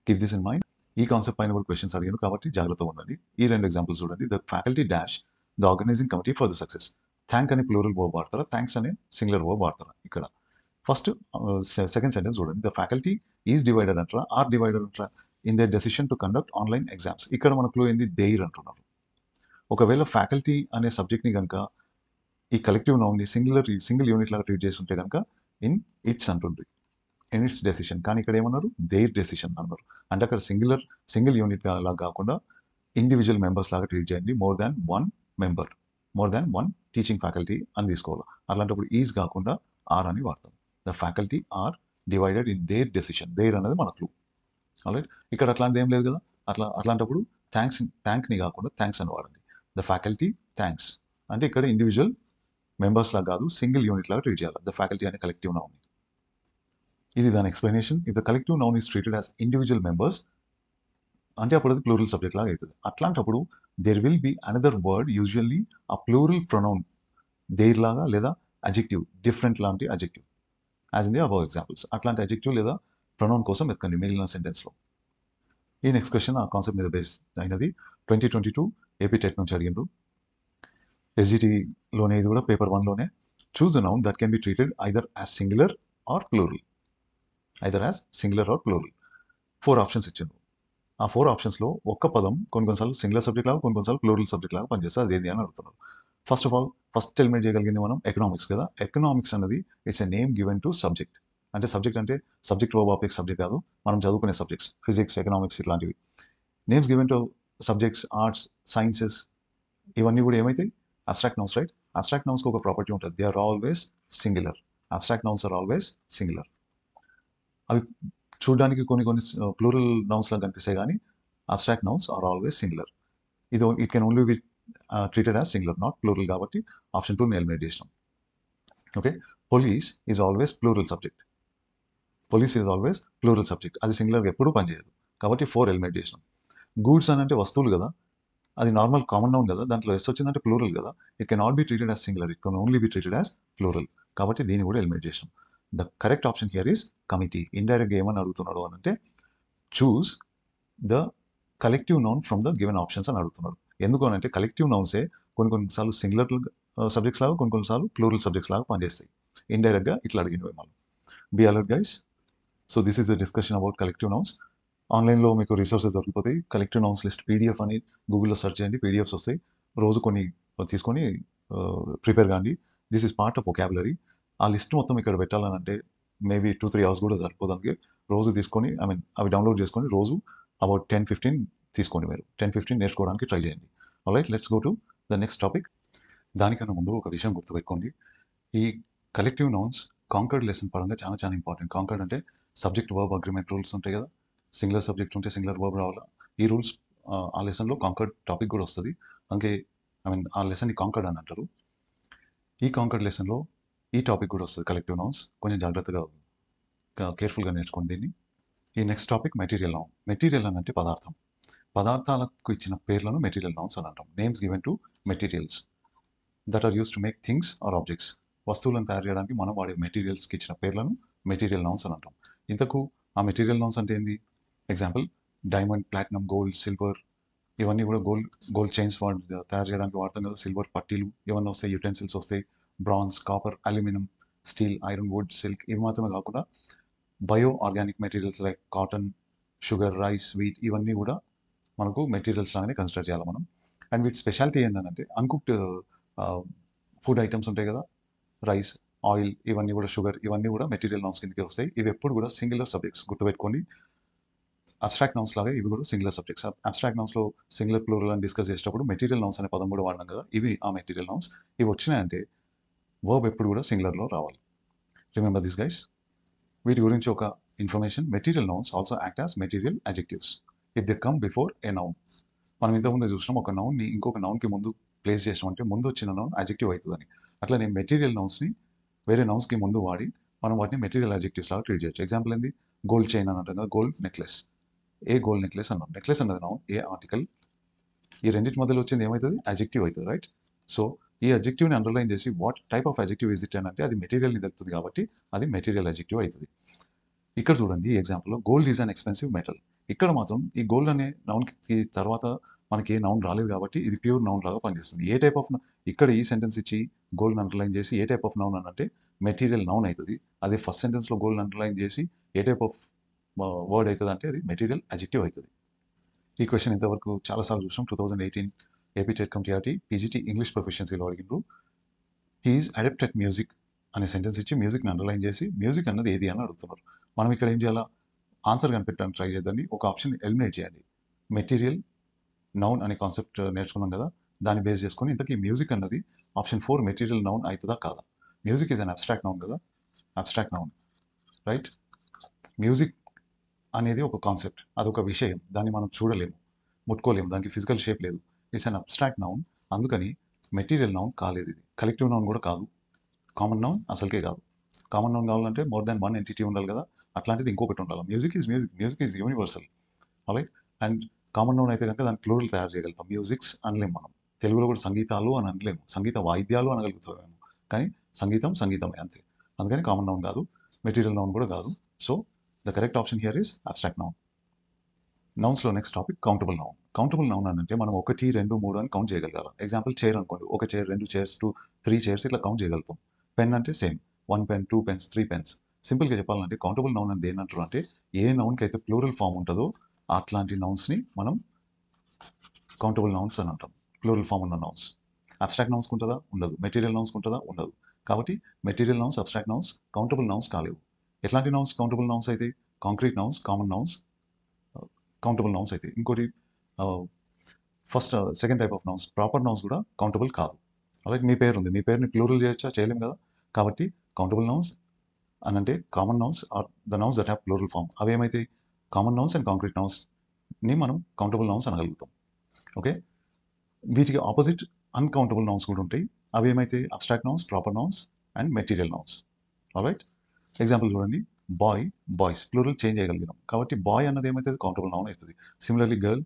keep this in mind. ఈ కాన్సెప్ట్ పైన కూడా క్వశ్చన్స్ అడిగాను కాబట్టి జాగ్రత్తగా ఉండండి. ఈ రెండు ఎగ్జాంపుల్స్ చూడండి. The faculty dash the organizing committee for the success. Thank అనే ప్లూరల్ వర్బ్ వాడతారా, థ్యాంక్స్ అనే సింగులర్ వర్బ్ వాడతారా? ఇక్కడ ఫస్ట్ సెకండ్ సెంటెన్స్ చూడండి. ద ఫ్యాకల్టీ ఈజ్ డివైడెడ్ అంటారా, ఆర్ డివైడెడ్ అంటారా in the decision to conduct online exams. ఇక్కడ మన క్లూ ఏంది? దేర్ అంటున్నారు. ఒకవేళ ఫ్యాకల్టీ అనే సబ్జెక్ట్ని కనుక ఈ కలెక్టివ్ నౌన్ని సింగిల్ యూనిట్ లాగా ట్రీట్ చేస్తుంటే కనుక ఇన్ ఇట్స్ అంటుంది, ఇన్ ఇట్స్ డెసిషన్. కానీ ఇక్కడ ఏమన్నారు? దేర్ డెసిషన్ అన్నారు. అంటే అక్కడ సింగిల్ యూనిట్ లాగా కాకుండా ఇండివిజువల్ మెంబర్స్ లాగా ట్రీట్ చేయండి. More than one teaching faculty అని తీసుకోవాలి. అలాంటప్పుడు ఈజ్ కాకుండా ఆర్ అని వాడతాం. The faculty are divided in their decision. Their అనేది మన క్లూ. ఆల్రైట్, ఇక్కడ అట్లాంటిది ఏం లేదు కదా. అట్లాంటప్పుడు థ్యాంక్ని కాకుండా థ్యాంక్స్ అని వాడండి. ద ఫ్యాకల్టీ థ్యాంక్స్ అంటే ఇక్కడ ఇండివిజువల్ మెంబర్స్ లాగా కాదు, సింగిల్ యూనిట్ లాగా ట్రీట్ చేయాలి ద ఫ్యాకల్టీ అనే కలెక్టివ్ నౌన్. ఇది దాని explanation. If the collective noun is treated as individual members అంటే అప్పుడు అది ప్లూరల్ సబ్జెక్ట్ లాగా అవుతుంది. అట్లాంటప్పుడు there will be another word, usually ఆ ప్లూరల్ ప్రొనౌన్ దేర్ లాగా లేదా అజెక్టివ్ డిఫరెంట్ లాంటి adjective as in the above examples. అట్లాంటి అజెక్టివ్ లేదా ప్రొనౌన్ కోసం ఎత్తుకండి మిగిలిన సెంటెన్స్లో. ఈ నెక్స్ట్ క్వశ్చన్ ఆ కాన్సెప్ట్ మీద బేస్ అయినది. 2022 ఏపీ టెట్ నుంచి అడిగిండ్రు. ఎస్జిటిలోనే ఇది కూడా పేపర్ 1లోనే. Choose the noun that can be treated either as singular or plural. 4 options ఇచ్చిండు. ఆ 4 ఆప్షన్స్లో ఒక్క పదం కొన్నిసార్లు సింగులర్ సబ్జెక్ట్ లాగా కొన్నిసార్లు ప్లూరల్ సబ్జెక్ట్ లాగా పనిచేస్తుంది. అదేది అని అడుగుతున్నారు. First of all first eliminate చేయగలిగింది మనం ఎకనామిక్స్ కదా. ఎకనామిక్స్ అనేది it's a name given to subject. అంటే సబ్జెక్ట్ వర్బ్ ఆబ్జెక్ట్ సబ్జెక్ట్ కాదు, మనం చదువుకునే సబ్జెక్ట్స్ ఫిజిక్స్, ఎకనామిక్స్ ఇట్లాంటివి. Names given to subjects, arts, sciences ఇవన్నీ కూడా ఏమైతాయి? Abstract nouns. రైట్, అబ్స్ట్రాక్ట్ నౌన్స్కి ఒక ప్రాపర్టీ ఉంటుంది, they are always singular. Abstract nouns are always singular. అవి చూడడానికి కొన్ని ప్లూరల్ నౌన్స్ లాగా కనిపిస్తాయి కానీ abstract nouns are always singular. It can only be treated as singular, not plural. కాబట్టి ఆప్షన్ 2 ఎలిమినేట్ చేసినాం. Okay, police is always plural subject. అది సింగులర్గా ఎప్పుడూ పనిచేయదు. కాబట్టి 4 ఎలిమినేట్ చేసినాం. గూడ్స్ అని అంటే వస్తువులు కదా, అది నార్మల్ కామన్ నౌన్ కదా, దాంట్లో ఎస్ వచ్చిందంటే ప్లూరల్ కదా. It can not be treated as singular, it can only be treated as plural. కాబట్టి దీన్ని కూడా ఎలిమినేట్ చేసినాం. The correct option here is committee. ఇండైరెక్ట్గా ఏమని అడుగుతున్నాడు అని అంటే choose the collective noun from the given options అని అడుగుతున్నాడు. ఎందుకు అని అంటే కలెక్టివ్ నౌన్సే కొన్నిసార్లు సింగులర్ సబ్జెక్ట్స్ లాగా కొన్నిసార్లు ప్లూరల్ సబ్జెక్ట్స్ లాగా పనిచేస్తాయి. ఇండైరెక్ట్గా ఇట్లా అడిగిన మనం. Be alert guys. So this is the discussion about collective nouns. ఆన్లైన్లో మీకు రిసోర్సెస్ దొరికిపోతాయి. కలెక్టివ్ నౌన్స్ లిస్ట్ పీడిఎఫ్ అని గూగుల్లో సెర్చ్ చేయండి, పీడిఎఫ్స్ వస్తాయి. రోజు కొన్ని తీసుకొని ప్రిపేర్ కాండి. This is part of vocabulary. ఆ లిస్ట్ మొత్తం ఇక్కడ పెట్టాలని అంటే మేబీ 2-3 అవర్స్ కూడా సరిపోదానికి. రోజు తీసుకొని అవి డౌన్లోడ్ చేసుకొని రోజు అబౌట్ 10-15 తీసుకోండి. మీరు 10-15 నేర్చుకోవడానికి ట్రై చేయండి. Alright, let's go to the next topic. దానికన్నా ముందు ఒక విషయం గుర్తుపెట్టుకోండి. ఈ కలెక్టివ్ నౌన్స్ కాంకర్డ్ లెసన్ పరంగా చాలా చాలా ఇంపార్టెంట్. కాంకర్డ్ అంటే సబ్జెక్ట్ వర్బ్ అగ్రిమెంట్ రూల్స్ ఉంటాయి కదా. సింగులర్ సబ్జెక్ట్ ఉంటే సింగులర్ వర్బ్ రావాలా. ఈ రూల్స్ ఆ లెసన్లో కాంకర్డ్ టాపిక్ కూడా వస్తుంది. అందుకే ఆ లెసన్ని కాంకర్డ్ అని అంటారు. ఈ కాంకర్డ్ లెసన్లో ఈ టాపిక్ కూడా వస్తుంది, కలెక్టివ్ నౌన్స్. కొంచెం జాగ్రత్తగా కేర్ఫుల్గా నేర్చుకోండి దీన్ని. ఈ next topic material noun. Material అని అంటే పదార్థం. పదార్థాలకు ఇచ్చిన పేర్లను మెటీరియల్ నౌన్స్ అని అంటాం. Names given to materials that are use to make things or objects. వస్తువులను తయారు చేయడానికి మనం వాడే మెటీరియల్స్కి ఇచ్చిన పేర్లను మెటీరియల్ నౌన్స్ అని అంటాం. ఇంతకు ఆ మెటీరియల్ నౌన్స్ అంటే ఏంది? Example diamond, platinum, gold, silver ఇవన్నీ కూడా గోల్డ్ చైన్స్ తయారు చేయడానికి వాడతాం కదా. సిల్వర్ పట్టీలు ఇవన్నీ వస్తాయి, యుటెన్సిల్స్ వస్తాయి. Bronze, copper, aluminium, steel, iron, wood, silk ఇవి మాత్రమే కాకుండా bio organic materials like cotton, sugar, rice, wheat ఇవన్నీ కూడా మనకు మెటీరియల్స్ లాగానే కన్సిడర్ చేయాలి మనం. అండ్ వీటి స్పెషాలిటీ ఏంటంటే అన్కుక్డ్ ఫుడ్ ఐటమ్స్ ఉంటాయి కదా, రైస్, ఆయిల్ ఇవన్నీ కూడా, షుగర్ ఇవన్నీ కూడా మెటీరియల్ నౌన్స్ కిందకి వస్తాయి. ఇవి ఎప్పుడు కూడా సింగులర్ సబ్జెక్ట్స్ గుర్తుపెట్టుకోండి. అబ్స్ట్రాక్ట్ నౌన్స్ లాగా ఇవి కూడా సింగులర్ సబ్జెక్ట్స్. అబ్స్ట్రాక్ట్ నౌన్స్‌లో సింగులర్, ప్లూరల్ అని డిస్కస్ చేసేటప్పుడు మెటీరియల్ నౌన్స్ అనే పదం కూడా వాడినాం కదా! ఇవి ఆ మెటీరియల్ నౌన్స్. ఇవి వచ్చినాయంటే వర్బ్ ఎప్పుడు కూడా సింగులర్‌లో రావాలి. Remember this guys. వీటి గురించి ఒక information. Material nouns also act as material adjectives if they come before a noun. మనం ఇంతకుముందే చూసినాం ఒక నౌన్‌ని ఇంకొక నౌన్‌కి ముందు ప్లేస్ చేసినామంటే ముందు వచ్చిన నౌన్ అడ్జెక్టివ్ అవుతుందని. అట్లనే మెటీరియల్ నౌన్స్‌ని వేరే నౌన్స్‌కి ముందు వాడి మనం వాటిని మెటీరియల్ అడ్జెక్టివ్స్ లాగా ట్రీట్ చేయొచ్చు. ఎగ్జాంపుల్ ఏంది? గోల్డ్ చైన్ అని అంటాం కదా! Gold necklace. A gold necklace అన్నాం. నెక్లెస్ అన్నది నౌన్, ఏ ఆర్టికల్. ఈ రెండిటి మధ్యలో వచ్చింది ఏమవుతుంది? అడ్జెక్టివ్ అవుతుంది, రైట్? సో ఈ అడ్జెక్టివ్‌ని అండర్‌లైన్ చేసి what type of adjective is it అని అంటే అది మెటీరియల్‌ని తెలుపుతుంది కాబట్టి అది మెటీరియల్ అడ్జెక్టివ్ అవుతుంది. ఇక్కడ చూడండి ఈ ఎగ్జాంపుల్‌లో gold is an expensive metal. ఇక్కడ మాత్రం ఈ గోల్డ్ అనే నౌన్‌కి తర్వాత మనకి ఏ నౌన్ రాలేదు కాబట్టి ఇది ప్యూర్ నౌన్ లాగా పనిచేస్తుంది. ఏ టైప్ ఆఫ్ ఇక్కడ ఈ సెంటెన్స్ ఇచ్చి గోల్డ్‌ని అండర్‌లైన్ చేసి ఏ టైప్ ఆఫ్ నౌన్ అని అంటే మెటీరియల్ నౌన్ అవుతుంది. అదే ఫస్ట్ సెంటెన్స్‌లో గోల్డ్‌ని అండర్‌లైన్ చేసి ఏ టైప్ ఆఫ్ వర్డ్ అవుతుంది అంటే అది మెటీరియల్ అడ్జెక్టివ్ అవుతుంది. ఈ క్వెషన్ ఇంతవరకు చాలా సార్లు చూసాం. 2018 AP TET cum TRT PGT English ప్రొఫిషియన్సీలో అడిగిండ్రు. He is adept at music అనే సెంటెన్స్ ఇచ్చి మ్యూజిక్‌ని అండర్‌లైన్ చేసి మ్యూజిక్ అన్నది ఏది అని అడుగుతున్నారు. మనం ఇక్కడ ఏం చేయాలా? ఆన్సర్ కనిపెట్టడానికి ట్రై చేద్దండి. ఒక ఆప్షన్ ఎలిమినేట్ చేయండి. మెటీరియల్ నౌన్ అనే కాన్సెప్ట్ నేర్చుకున్నాం కదా! దాన్ని బేస్ చేసుకొని ఇంతకీ మ్యూజిక్ అన్నది ఆప్షన్ 4 మెటీరియల్ నౌన్ అయితదా కాదా? Music is an abstract noun కదా! Abstract noun, right? మ్యూజిక్ అనేది ఒక కాన్సెప్ట్. అదొక విషయం. దాన్ని మనం చూడలేము, ముట్టుకోలేము. దానికి ఫిజికల్ షేప్ లేదు. It's an abstract noun. అందుకని మెటీరియల్ నౌన్ కాలేదు ఇది. కలెక్టివ్ నౌన్ కూడా కాదు. కామన్ నౌన్ అసలుకే కాదు. కామన్ నౌన్ కావాలంటే మోర్ దాన్ వన్ ఎంటిటీ ఉండాలి కదా! అట్లాంటిది ఇంకొకటి ఉండాలి. Music is music. Music is universal. Alright. And common noun అయితే కనుక దాని ప్లూరల్ తయారు చేయగలుగుతాం. మ్యూజిక్స్ అనలేము మనం. తెలుగులో కూడా సంగీతాలు అని అనలేము. సంగీత వాయిద్యాలు అనగలుగుతామేమో. కానీ సంగీతం సంగీతమే అంతే. అందుకని కామన్ నౌన్ కాదు. మెటీరియల్ నౌన్ కూడా కాదు. So the correct option here is abstract noun. నౌన్స్‌లో next topic countable noun. Countable noun అని అంటే మనం 1, 2, 3 అని కౌంట్ చేయగలగాలి. ఎగ్జాంపుల్ చైర్ అనుకోండి. ఒక చైర్, 2 చైర్స్, 3 చైర్స్ ఇట్లా కౌంట్ చేయగలుగుతాం. పెన్ అంటే సేమ్. 1 pen, 2 pens, 3 pens. సింపుల్‌గా చెప్పాలంటే కౌంటబుల్ నౌన్ అని దేన్నంటారు అంటే ఏ నౌన్‌కి అయితే ప్లూరల్ ఫార్మ్ ఉంటదో అట్లాంటి నౌన్స్‌ని మనం కౌంటబుల్ నౌన్స్ అని అంటాం. ప్లూరల్ ఫార్మ్ ఉన్న నౌన్స్. అబ్స్ట్రాక్ట్ నౌన్స్‌కి ఉంటదా? ఉండదు. మెటీరియల్ నౌన్స్‌కి ఉంటదా? ఉండదు. కాబట్టి material nouns, abstract nouns countable nouns కాలేవు. ఎట్లాంటి నౌన్స్ కౌంటబుల్ నౌన్స్ అయితాయి? Concrete nouns, common nouns countable nouns అయితాయి. ఇంకోటి first second type of nouns proper nouns కూడా కౌంటబుల్ కాదు. అలాగే మీ పేరు ఉంది. మీ పేరుని ప్లూరల్ చేయొచ్చా? చేయలేం కదా! కాబట్టి కౌంటబుల్ నౌన్స్ అని అంటే common nouns are the nouns that have plural form. అవి ఏమైతాయి? కామన్ నౌన్స్ అండ్ కాంక్రీట్ నౌన్స్‌ని మనం కౌంటబుల్ నౌన్స్ అనగలుగుతాం. ఓకే. వీటికి ఆపోజిట్ అన్‌కౌంటబుల్ నౌన్స్ కూడా ఉంటాయి. అవి ఏమైతాయి? Abstract nouns, proper nouns and material nouns. Alright. Example చూడండి. బాయ్, బాయ్స్ ప్లూరల్ చేంజ్ చేయగలిగినాం. కాబట్టి బాయ్ అన్నది ఏమైతది? కౌంటబుల్ నౌన్ అయితది. సిమిలర్‌లీ గర్ల్,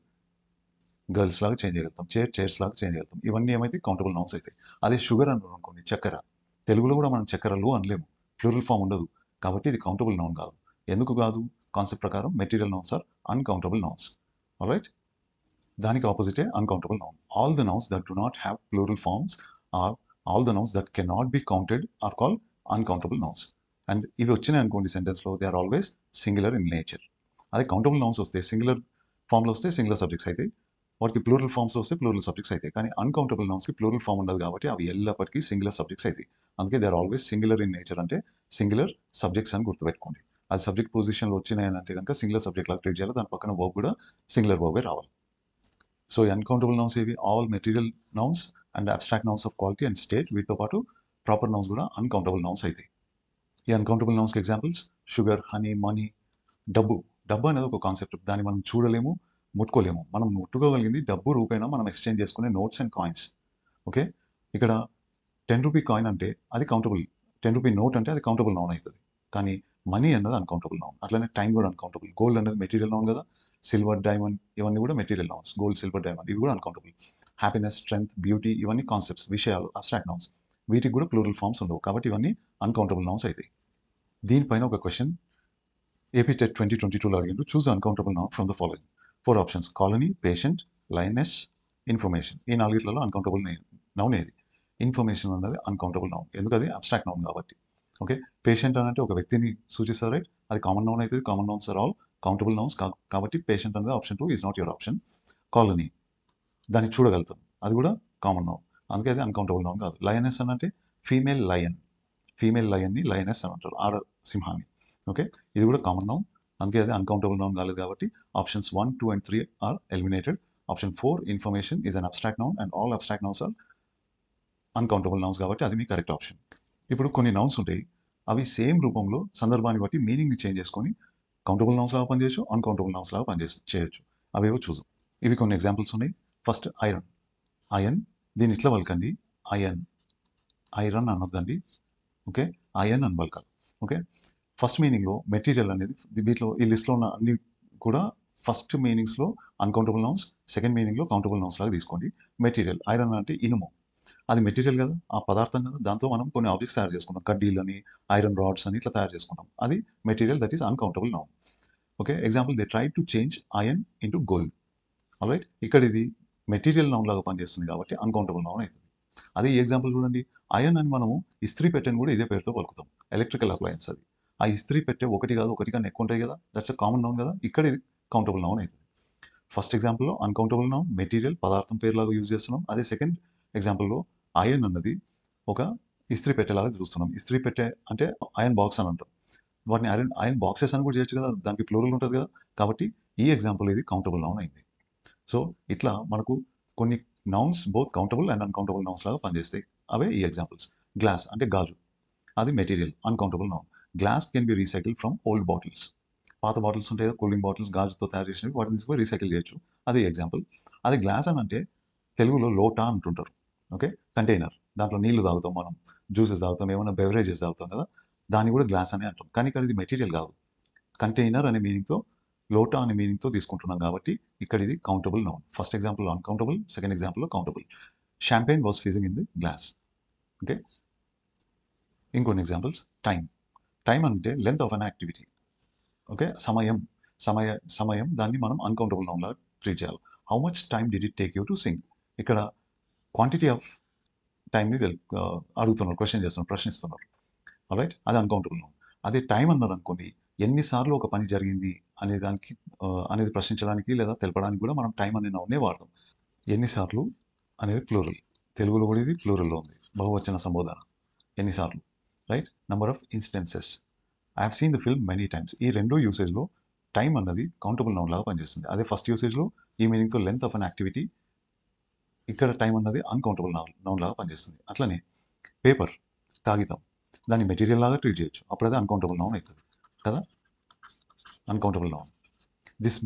గర్ల్స్ లాగా చేంజ్ చేయగలుగుతాం. చైర్, చైర్స్ లాగా చేంజ్ చేయగలుగుతాం. ఇవన్నీ ఏమైతాయి? కౌంటబుల్ నౌన్స్ అయితాయి. అదే షుగర్ అన్నాం అనుకోండి, చక్కెర. తెలుగులో కూడా మనం చక్కెరలు అనలేము. ప్లూరల్ ఫార్మ్ ఉండదు. కాబట్టి ఇది కౌంటబుల్ నౌన్ కాదు. ఎందుకు కాదు? కాన్సెప్ట్ ప్రకారం material nouns are uncountable nouns. Alright. దానికి ఆపోజిటే uncountable noun. All the nouns that do not have plural forms are all the nouns that cannot be counted are called uncountable nouns. And ఇవి వచ్చినాయి అనుకోండి సెంటెన్స్‌లో they are always singular in nature. అదే కౌంటబుల్ నౌన్స్ వస్తే సింగులర్ ఫార్మ్‌లో వస్తే సింగులర్ సబ్జెక్ట్స్ అయితాయి. వాటికి ప్లూరల్ ఫార్మ్స్‌లో వస్తే ప్లూరల్ సబ్జెక్ట్స్ అయితాయి. కానీ అన్‌కౌంటబుల్ నౌన్స్‌కి ప్లూరల్ ఫార్మ్ ఉండదు కాబట్టి అవి ఎల్లప్పటికీ సింగులర్ సబ్జెక్ట్స్ అయితాయి. అందుకే they are always singular in nature అంటే సింగులర్ సబ్జెక్ట్స్ అని గుర్తుపెట్టుకోండి. అది సబ్జెక్ట్ పొజిషన్‌లో వచ్చినాయని అంటే గనుక సింగులర్ సబ్జెక్ట్ లాగా ట్రీట్ చేయాలి. దాని పక్కన వర్బ్ కూడా సింగులర్ వర్బే రావాలి. సో అన్‌కౌంటబుల్ నౌన్స్ ఏవి? All material nouns and abstract nouns of quality and state వీటితో పాటు ప్రాపర్ నౌన్స్ కూడా అన్‌కౌంటబుల్ నౌన్స్ అయితాయి. ఈ అన్‌కౌంటబుల్ నౌన్స్‌కి ఎగ్జాంపుల్స్ షుగర్, హనీ, మనీ, డబ్బు. డబ్బు అనేది ఒక కాన్సెప్ట్. దాన్ని మనం చూడలేము, ముట్టుకోలేము. మనం ముట్టుకోగలిగింది డబ్బు రూపేణా మనం ఎక్స్‌చేంజ్ చేసుకునే నోట్స్ అండ్ కాయిన్స్. ఓకే. ఇక్కడ 10 రూపీ కాయిన్ అంటే అది కౌంటబుల్. 10 రూపీ నోట్ అంటే అది కౌంటబుల్ నౌన్ అయితది. కానీ మనీ అన్నది అన్‌కౌంటబుల్ నౌన్. అట్లనే టైమ్ కూడా అన్‌కౌంటబుల్. గోల్డ్ అనేది మెటీరియల్ నౌన్ కదా! సిల్వర్, డైమండ్ ఇవన్నీ కూడా material nouns. Gold, silver, diamond ఇవి కూడా అన్‌కౌంటబుల్. హ్యాపీనెస్, స్ట్రెంగ్త్, బ్యూటీ ఇవన్నీ కాన్సెప్ట్స్, విషయాలు, అబ్స్ట్రాక్ట్ నౌన్స్. వీటికి కూడా ప్లూరల్ ఫార్మ్స్ ఉండవు. కాబట్టి ఇవన్నీ అన్‌కౌంటబుల్ నౌన్స్ అయితాయి. దీనిపైన ఒక క్వెషన్ ఏపీ టెట్ 2022లో అడిగిండ్రు. Choose uncountable noun from the following. 4 options colony, patient, lioness, information. ఈ నాలుగిట్లలో అన్‌కౌంటబుల్ నౌన్ ఏది? ఇన్ఫర్మేషన్ అన్నది అన్‌కౌంటబుల్ నౌన్. ఎందుకు? అది అబ్స్ట్రాక్ట్ నౌన్ కాబట్టి. ఓకే. పేషెంట్ అని అంటే ఒక వ్యక్తిని సూచిస్తారు, రైట్? అది కామన్ నౌన్ అయితది. Common nouns are all countable nouns కాబట్టి పేషెంట్ అనేది option 2 is not your option. Colony దాన్ని చూడగలుగుతాం. అది కూడా కామన్ నౌన్. అందుకే అది అన్‌కౌంటబుల్ నౌన్ కాదు. లయనెస్ అని అంటే ఫీమేల్ లయన్. ఫీమేల్ లయన్‌ని లయనెస్ అని అంటారు. ఆడ సింహాన్ని. ఓకే. ఇది కూడా కామన్ నౌన్ అందుకే అది అన్కౌంటబుల్ నౌన్ కాలేదు కాబట్టి options 1, 2 and 3 are eliminated. Option 4 information is an abstract noun and all abstract nouns are uncountable nouns కాబట్టి అది మీ కరెక్ట్ ఆప్షన్. ఇప్పుడు కొన్ని నౌన్స్ ఉంటాయి. అవి సేమ్ రూపంలో సందర్భాన్ని బట్టి మీనింగ్‌ని చేంజ్ చేసుకొని కౌంటబుల్ నౌన్స్ లాగా పనిచేయొచ్చు, అన్కౌంటబుల్ నౌన్స్ లాగా చేయొచ్చు. అవేవో చూద్దాం. ఇవి కొన్ని ఎగ్జాంపుల్స్ ఉన్నాయి. First iron. అయన్ దీన్ని ఇట్లా పలకండి. అయన్. ఐరన్ అనొద్దండి. ఓకే. అయన్ అని పలకాలి. ఓకే. ఫస్ట్ మీనింగ్‌లో మెటీరియల్ అనేది వీటిలో ఈ లిస్ట్‌లో ఉన్న అన్ని కూడా ఫస్ట్ మీనింగ్స్‌లో అన్కౌంటబుల్ నౌన్స్, సెకండ్ మీనింగ్‌లో కౌంటబుల్ నౌన్స్ లాగా తీసుకోండి. మెటీరియల్ ఐరన్ అంటే ఇనుము. అది మెటీరియల్ కదా! ఆ పదార్థం కదా! దాంతో మనం కొన్ని ఆబ్జెక్ట్స్ తయారు చేసుకుంటాం. కడ్డీలని, ఐరన్ రాడ్స్ అని ఇట్లా తయారు చేసుకుంటాం. అది material that is uncountable noun. Okay. Example they tried to change iron into gold. Alright. ఇక్కడ ఇది మెటీరియల్ నౌన్ లాగా పనిచేస్తుంది కాబట్టి అన్కౌంటబుల్ నౌన్ అవుతుంది. అదే ఈ ఎగ్జాంపుల్ చూడండి. అయన్ అని మనము ఇస్త్రీ పెట్టెను కూడా ఇదే పేరుతో పలుకుతాం. ఎలక్ట్రికల్ అప్లయన్స్ అది. ఆ ఇస్త్రీ పెట్టె ఒకటి కాదు, ఒకటి కన్నా ఎక్కువ ఉంటాయి కదా! దట్స్ ఎ కామన్ నౌన్ కదా! ఇక్కడ ఇది కౌంటబుల్ నౌన్ అవుతుంది. ఫస్ట్ ఎగ్జాంపుల్‌లో అన్కౌంటబుల్ నౌన్ మెటీరియల్ పదార్థం పేరులాగా యూజ్ చేస్తున్నాం. అదే సెకండ్ ఎగ్జాంపుల్‌లో అయన్ అన్నది ఒక ఇస్త్రీ పెట్టెలాగా చూస్తున్నాం. ఇస్త్రీ పెట్టె అంటే అయన్ బాక్స్ అని అంటాం. వాటిని ఐరన్ అయన్ బాక్సెస్ అని కూడా చేయొచ్చు కదా! దానికి ప్లూరల్ ఉంటది కదా! కాబట్టి ఈ ఎగ్జాంపుల్ ఇది కౌంటబుల్ నౌన్ అయింది. సో, ఇట్లా మనకు కొన్ని nouns both countable and uncountable nouns లాగా పనిచేస్తాయి. అవే ఈ ఎగ్జాంపుల్స్. గ్లాస్ అంటే గాజు. అది material uncountable noun. Glass can be recycled from old bottles. పాత బాటిల్స్ ఉంటాయి కదా! కూలింగ్ బాటిల్స్ గాజుతో తయారు చేసినవి వాటిని తీసుకొని రీసైకిల్ చేయొచ్చు. అది ఎగ్జాంపుల్. అదే గ్లాస్ అని అంటే తెలుగులో లోటా అంటుంటారు. ఓకే. కంటైనర్. దాంట్లో నీళ్లు తాగుతాం మనం. జ్యూసెస్ తాగుతాం. ఏమన్నా బెవరేజెస్ తాగుతాం కదా! దాన్ని కూడా గ్లాస్ అనే అంటాం. కానీ ఇక్కడ ఇది మెటీరియల్ కాదు. కంటైనర్ అనే మీనింగ్‌తో, లోటా అనే మీనింగ్‌తో తీసుకుంటున్నాం కాబట్టి ఇక్కడ ఇది కౌంటబుల్ నౌన్. ఫస్ట్ ఎగ్జాంపుల్‌లో అన్‌కౌంటబుల్, సెకండ్ ఎగ్జాంపుల్‌లో countable. Champagne was fizzing in the glass. Okay. ఇంకొన్ని ఎగ్జాంపుల్స్ టైమ్. టైమ్ అంటే length of an activity. Okay. సమయం. సమయ సమయం దాన్ని మనం అన్‌కౌంటబుల్ నౌన్ లాగా ట్రీట్ చేయాలి. How much time did it take you to sing? ఇక్కడ క్వాంటిటీ ఆఫ్ టైమ్‌ని అడుగుతున్నారు. క్వెషన్ చేస్తున్నారు. ప్రశ్నిస్తున్నారు. ఆల్రైట్. అది అన్‌కౌంటబుల్ నౌన్. అదే టైమ్ అన్నారనుకోండి, ఎన్ని సార్లు ఒక పని జరిగింది అనే దానికి అనేది ప్రశ్నించడానికి లేదా తెలపడానికి కూడా మనం టైమ్ అనే నౌన్‌నే వాడతాం. ఎన్ని సార్లు అనేది ప్లూరల్. తెలుగులో కూడా ఇది ప్లూరల్‌లో ఉంది. బహువచన సంబోధన. ఎన్ని సార్లు. Right. Number of instances. I have seen the film many times. ఈ రెండో యూసేజ్‌లో టైమ్ అన్నది కౌంటబుల్ నౌన్ లాగా పనిచేస్తుంది. అదే ఫస్ట్ యూసేజ్‌లో ఈ మీనింగ్‌తో లెంత్ ఆఫ్ అన్ యాక్టివిటీ. ఇక్కడ టైమ్ అన్నది అన్‌కౌంటబుల్ నౌన్ లాగా పనిచేస్తుంది. అట్లనే పేపర్, కాగితం. దాన్ని మెటీరియల్ లాగా ట్రీట్ చేయొచ్చు. అప్పుడు అది అన్‌కౌంటబుల్ నౌన్ అయితది. కదా! Uncountable noun. This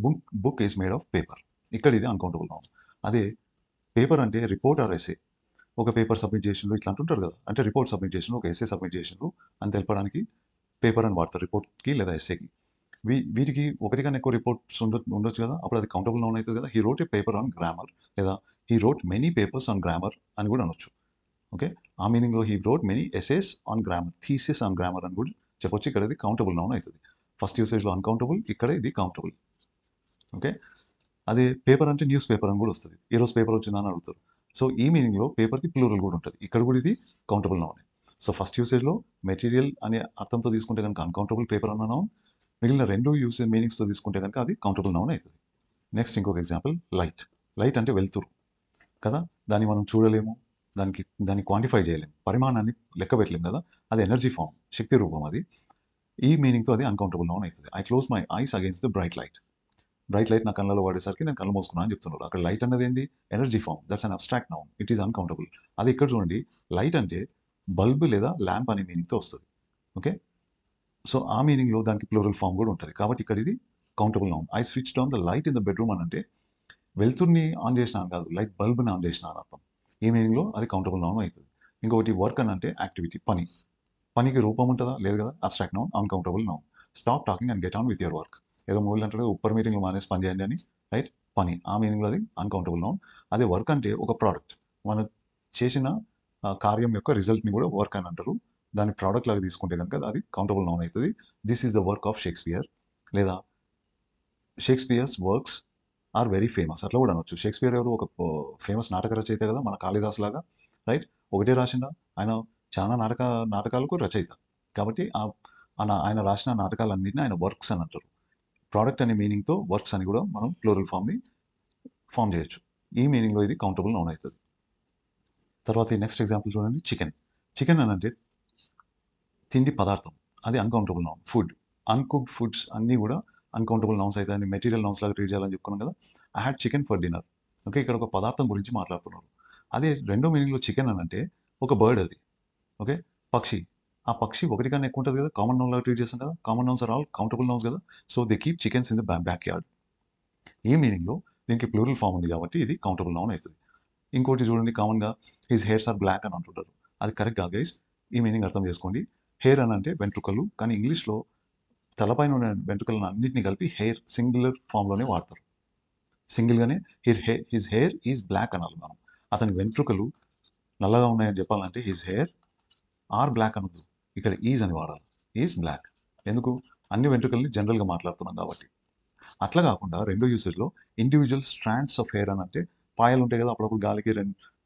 book is made of paper. ఇక్కడ ఇది అన్‌కౌంటబుల్ నౌన్. అదే పేపర్ అంటే రిపోర్ట్ ఆర్ ఎస్సే. ఒక పేపర్ సబ్మిట్ చేసిండ్రు ఇట్లా అంటుంటారు కదా! అంటే రిపోర్ట్ సబ్మిట్ చేసిండ్రు, ఒక ఎస్సే సబ్మిట్ చేసిండ్రు అని తెలపడానికి పేపర్ అని వాడతారు. రిపోర్ట్‌కి లేదా ఎస్సేకి. వీటికి ఒకటి కన్నా ఎక్కువ రిపోర్ట్స్ ఉండొచ్చు కదా! అప్పుడు అది కౌంటబుల్ నౌన్ అయితది కదా! He wrote a paper on grammar లేదా he wrote many papers on grammar అని కూడా అనొచ్చు. ఓకే. ఆ మీనింగ్‌లో he wrote many essays on grammar, thesis on grammar అని కూడా చెప్పొచ్చు. ఇక్కడ ఇది కౌంటబుల్ నౌన్ అయితది. ఫస్ట్ యూసేజ్‌లో అన్‌కౌంటబుల్, ఇక్కడ ఇది కౌంటబుల్. ఓకే. అదే పేపర్ అంటే న్యూస్ పేపర్ అని కూడా వస్తది. ఈరోజు పేపర్ వచ్చిందా అని అడుగుతారు. సో, ఈ మీనింగ్‌లో పేపర్‌కి ప్లూరల్ కూడా ఉంటది. ఇక్కడ కూడా ఇది కౌంటబుల్ నౌనే. సో, ఫస్ట్ యూసేజ్‌లో మెటీరియల్ అనే అర్థంతో తీసుకుంటే గనుక అన్‌కౌంటబుల్ పేపర్ అన్న నౌన్. మిగిలిన 2 మీనింగ్స్‌తో తీసుకుంటే గనుక అది కౌంటబుల్ నౌన్ అయితది. నెక్స్ట్ ఇంకొక ఎగ్జాంపుల్ లైట్. లైట్ అంటే వెలుతురు కదా! దాన్ని మనం చూడలేము. దాన్ని క్వాంటిఫై చేయలేము. పరిమాణాన్ని లెక్క పెట్టలేము కదా! అది ఎనర్జీ ఫార్మ్. శక్తి రూపం అది. ఈ మీనింగ్‌తో అది అన్‌కౌంటబుల్ నౌన్ అయితది. I close my eyes against the bright light. Bright light నా కళ్ళలో పడేసరికి నేను కళ్ళు మూసుకున్నా అని చెప్తున్నారు. అక్కడ లైట్ అన్నది ఏంది? Energy form. That's an abstract noun. It is uncountable. అదే ఇక్కడ చూడండి లైట్ అంటే బల్బ్ లేదా ల్యాంప్ అనే మీనింగ్‌తో వస్తది. ఓకే. సో, ఆ మీనింగ్‌లో దానికి ప్లూరల్ ఫార్మ్ కూడా ఉంటది. కాబట్టి ఇక్కడ ఇది countable noun. I switched on the light in the bedroom అని అంటే వెలుతురుని ఆన్ చేసినా అని కాదు. లైట్ బల్బ్‌ని ఆన్ చేసినా అని అర్థం. ఈ మీనింగ్‌లో అది కౌంటబుల్ నౌన్ అయితది. ఇంకొకటి వర్క్ అని అంటే యాక్టివిటీ పని. పనికి రూపం ఉంటదా? లేదు కదా! Abstract noun, uncountable noun. Stop talking and get on with your work. ఏదో మూవీలో అంటాడు కదా! ఉప్పర్ మీటింగ్‌లు మానేసి పని చేయండి అని. రైట్? పని. ఆ మీనింగ్‌లో అది అన్‌కౌంటబుల్ నౌన్. అదే వర్క్ అంటే ఒక ప్రొడక్ట్. మనం చేసిన కార్యం యొక్క రిజల్ట్‌ని కూడా వర్క్ అని అంటారు. దాన్ని ప్రొడక్ట్ లాగా తీసుకుంటే గనుక అది కౌంటబుల్ నౌన్ అయితది. This is the work of Shakespeare లేదా Shakespeare's works are very famous అట్లా కూడా అనొచ్చు. షేక్స్‌పియర్ ఎవరు? ఒక ఫేమస్ నాటక రచయిత కదా! మన కాళిదాస్ లాగా. రైట్? ఒకటే రాసిండా? ఆయన చాలా నాటకాలకు రచయిత. కాబట్టి ఆయన రాసిన నాటకాలన్నిటిని ఆయన వర్క్స్ అని అంటారు. ప్రొడక్ట్ అనే మీనింగ్‌తో వర్క్స్ అని కూడా మనం ప్లూరల్ ఫార్మ్‌ని ఫార్మ్ చేయొచ్చు. ఈ మీనింగ్‌లో ఇది కౌంటబుల్ నౌన్ అయితది. తర్వాత ఈ నెక్స్ట్ ఎగ్జాంపుల్ చూడండి చికెన్. చికెన్ అనంటే తిండి పదార్థం. అది uncountable noun. Food. Uncooked foods అన్నీ కూడా అన్‌కౌంటబుల్ నౌన్స్ అయితే దాన్ని మెటీరియల్ నౌన్స్ లాగా ట్రీట్ చేయాలని చెప్పుకున్నాం కదా! I had chicken for dinner. Okay. ఇక్కడ ఒక పదార్థం గురించి మాట్లాడుతున్నారు. అదే రెండో మీనింగ్‌లో చికెన్ అనంటే ఒక బర్డ్ అది. ఓకే. పక్షి. ఆ పక్షి ఒకటి కన్నా ఎక్కువ ఉంటది కదా! కామన్ నౌన్ లాగా ట్రీట్ చేస్తాం కదా! Common nouns are all countable nouns కదా! So, they keep chickens in the back yard. ఈ మీనింగ్‌లో దీనికి ప్లూరల్ ఫార్మ్ ఉంది కాబట్టి ఇది కౌంటబుల్ నౌన్ అయితది. ఇంకోటి చూడండి కామన్‌గా హిస్ హెయిర్స్ ఆర్ బ్లాక్ అని అంటుంటారు. అది కరెక్ట్ కాదు గైస్. ఈ మీనింగ్ అర్థం చేసుకోండి. హెయిర్ అనంటే వెంట్రుకలు. కానీ ఇంగ్లీష్‌లో తలపైన ఉన్న వెంట్రుకలను అన్నిటిని కలిపి హెయిర్ సింగులర్ ఫార్మ్‌లోనే వాడతారు. సింగిల్‌గానే హిస్ హెయిర్ ఈజ్ బ్లాక్ అనాలి మనం. అతని వెంట్రుకలు నల్లగా ఉన్నాయని చెప్పాలంటే హిస్ హెయిర్ ఆర్ బ్లాక్ అనొద్దు. ఇక్కడ ఈజ్ అని వాడాలి. Is black. ఎందుకు? అన్ని వెంట్రుకల్ని జనరల్‌గా మాట్లాడుతున్నాం కాబట్టి. అట్లా కాకుండా రెండో యూసేజ్‌లో ఇండివిడ్యువల్ స్ట్రాండ్స్ ఆఫ్ హెయిర్ అనంటే పాయలుంటాయి కదా! అప్పుడప్పుడు గాలికి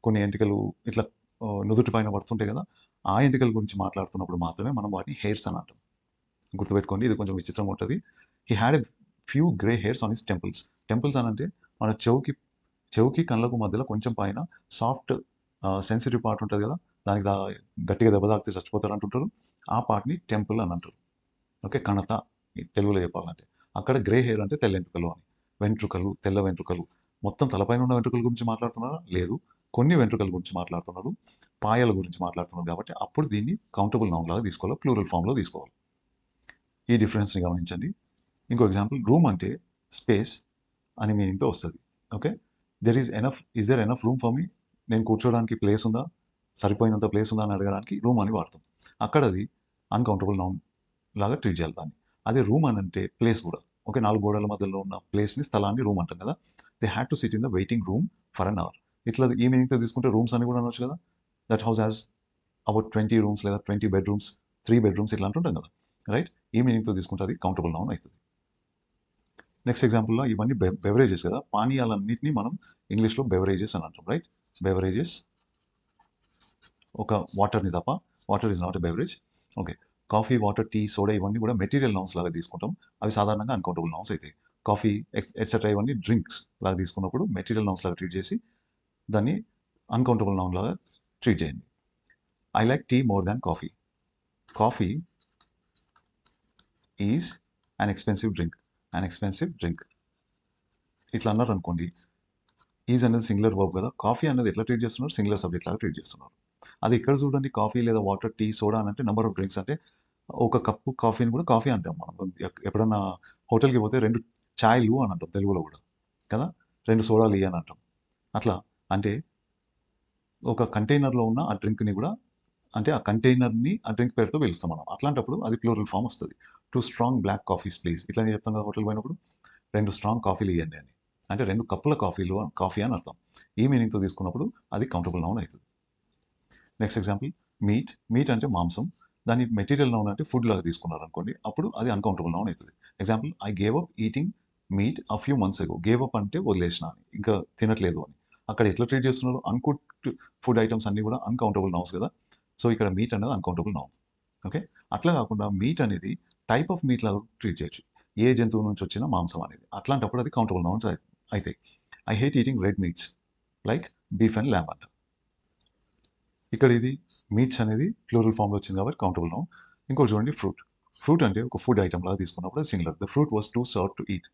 కొన్ని ఎంటికలు ఇట్లా నుదుటి పైన పడుతుంటాయి కదా! ఆ ఎంటికల గురించి మాట్లాడుతున్నప్పుడు మాత్రమే మనం వాటిని హెయిర్స్ అని అంటాం. గుర్తుపెట్టుకోండి. ఇది కొంచెం విచిత్రంగా ఉంటది. He had a few grey hairs on his temples. Temples అనంటే మన చెవుకి, కళ్ళకు మధ్యలో కొంచెం పైన సాఫ్ట్ సెన్సిటివ్ పార్ట్ ఉంటది కదా! దానికి గట్టిగా దెబ్బ తాకితే చచ్చిపోతారు అంటుంటారు. ఆ పార్ట్‌ని టెంపుల్ అని అంటారు. ఓకే. కణత తెలుగులో చెప్పాలంటే. అక్కడ గ్రే హెయిర్ అంటే తెల్లెంట్రుకలు అని. వెంట్రుకలు, తెల్ల వెంట్రుకలు. మొత్తం తలపైన ఉన్న వెంట్రుకల గురించి మాట్లాడుతున్నారా? లేదు. కొన్ని వెంట్రుకల గురించి మాట్లాడుతున్నారు. పాయల గురించి మాట్లాడుతున్నారు కాబట్టి అప్పుడు దీన్ని కౌంటబుల్ నౌన్ లాగా తీసుకోవాలి. ప్లూరల్ ఫార్మ్‌లో తీసుకోవాలి. ఈ డిఫరెన్స్‌ని గమనించండి. ఇంకో ఎగ్జాంపుల్ రూమ్ అంటే స్పేస్ అనే మీనింగ్‌తో వస్తది. Okay. Is there enough room for me? నేను కూర్చోవడానికి ప్లేస్ ఉందా? సరిపోయినంత ప్లేస్ ఉందా? అని అడగడానికి రూమ్ అని వాడతాం. అక్కడ అది అన్‌కౌంటబుల్ నౌన్ లాగా ట్రీట్ చేయాలి దాన్ని. అదే రూమ్ అనంటే ప్లేస్ కూడా. ఓకే. 4 గోడల మధ్యలో ఉన్న ప్లేస్‌ని, స్థలాన్ని రూమ్ అంటాం కదా! They had to sit in the waiting room for an hour. ఇట్లా ఈ మీనింగ్‌తో తీసుకుంటే రూమ్స్ అని కూడా అనొచ్చు కదా! That house has about 20 rooms లేదా 20 బెడ్‌రూమ్స్, 3 బెడ్‌రూమ్స్ ఇట్లా అంటుంటాం కదా! రైట్? ఈ మీనింగ్‌తో తీసుకుంటే అది కౌంటబుల్ నౌన్ అయితది. నెక్స్ట్ ఎగ్జాంపుల్‌లో ఇవన్నీ బెవరేజెస్ కదా! పానీయాలన్నిటిని మనం ఇంగ్లీష్‌లో బెవరేజెస్ అని అంటాం. రైట్? బెవరేజెస్ ఒక వాటర్‌ని తప్ప. Water is not a beverage. Okay. Coffee, water, tea, soda ఇవన్నీ కూడా మెటీరియల్ నౌన్స్ లాగా తీసుకుంటాం. అవి సాధారణంగా అన్‌కౌంటబుల్ నౌన్స్ అయితాయి. కాఫీ ఎట్సెట్రా ఇవన్నీ డ్రింక్స్ లాగా తీసుకున్నప్పుడు మెటీరియల్ నౌన్స్ లాగా ట్రీట్ చేసి దాన్ని అన్‌కౌంటబుల్ నౌన్ లాగా ట్రీట్ చేయండి. I like tea more than coffee. Coffee is an expensive drink. An expensive drink. ఇట్లా అన్నారనుకోండి. ఈజ్ అనేది సింగులర్ వర్బ్ కదా! కాఫీ అనేది ఎట్లా ట్రీట్ చేస్తున్నారు? సింగులర్ సబ్జెక్ట్ లాగా ట్రీట్ చేస్తున్నారు. అది ఇక్కడ చూడండి కాఫీ లేదా వాటర్, టీ, సోడా అనంటే నంబర్ ఆఫ్ డ్రింక్స్ అంటే ఒక కప్పు కాఫీని కూడా కాఫీ అంటాం మనం. ఎప్పుడన్నా హోటల్‌కి పోతే 2 చాయ్‌లు అని అంటాం తెలుగులో కూడా. కదా! 2 సోడాలు ఇయ్యి అని అంటాం. అట్లా అంటే ఒక కంటైనర్‌లో ఉన్న ఆ డ్రింక్‌ని కూడా అంటే ఆ కంటైనర్‌ని ఆ డ్రింక్ పేరుతో పిలుస్తాం మనం. అట్లాంటప్పుడు అది ప్లూరల్ ఫార్మ్ వస్తది. 2 స్ట్రాంగ్ బ్లాక్ కాఫీస్ ప్లీజ్. ఇట్లనే చెప్తాం కదా హోటల్‌కి పోయినప్పుడు. 2 స్ట్రాంగ్ కాఫీలు ఇయ్యండి అని. అంటే 2 కప్పుల కాఫీ అని అర్థం. ఈ మీనింగ్‌తో తీసుకున్నప్పుడు అది కౌంటబుల్ నౌన్ అయితది. Next example meet. మీట్ అంటే మాంసం. దాన్ని మెటీరియల్ నౌన్ అంటే ఫుడ్ లాగా తీసుకున్నారనుకోండి. అప్పుడు అది అన్‌కౌంటబుల్ నౌన్ అయితది. Example I gave up eating meet a few months ago. Gave up అంటే వదిలేసిన అని. ఇంకా తినట్లేదు అని. అక్కడ ఎట్లా ట్రీట్ చేస్తున్నారు? అన్‌కుక్డ్ ఫుడ్ ఐటెమ్స్ అన్నీ కూడా అన్‌కౌంటబుల్ నౌన్స్ కదా! సో, ఇక్కడ మీట్ అనేది అన్‌కౌంటబుల్ నౌన్. ఓకే. అట్లా కాకుండా మీట్ అనేది టైప్ ఆఫ్ మీట్ లాగా ట్రీట్ చేయొచ్చు. ఏ జంతువు నుంచి వచ్చిన మాంసం అనేది. అట్లాంటప్పుడు అది కౌంటబుల్ నౌన్స్ అయితాయి. I hate eating red meats like beef and lamb అంట. ఇక్కడ ఇది మీట్స్ అనేది ప్లూరల్ ఫామ్‌లో వచ్చింది కాబట్టి కౌంటబుల్ నౌన్. ఇంకోటి చూడండి ఫ్రూట్. ఫ్రూట్ అంటే ఒక ఫుడ్ ఐటెమ్ లాగా తీసుకున్నప్పుడు అది singular. The fruit was two sorrow to eat.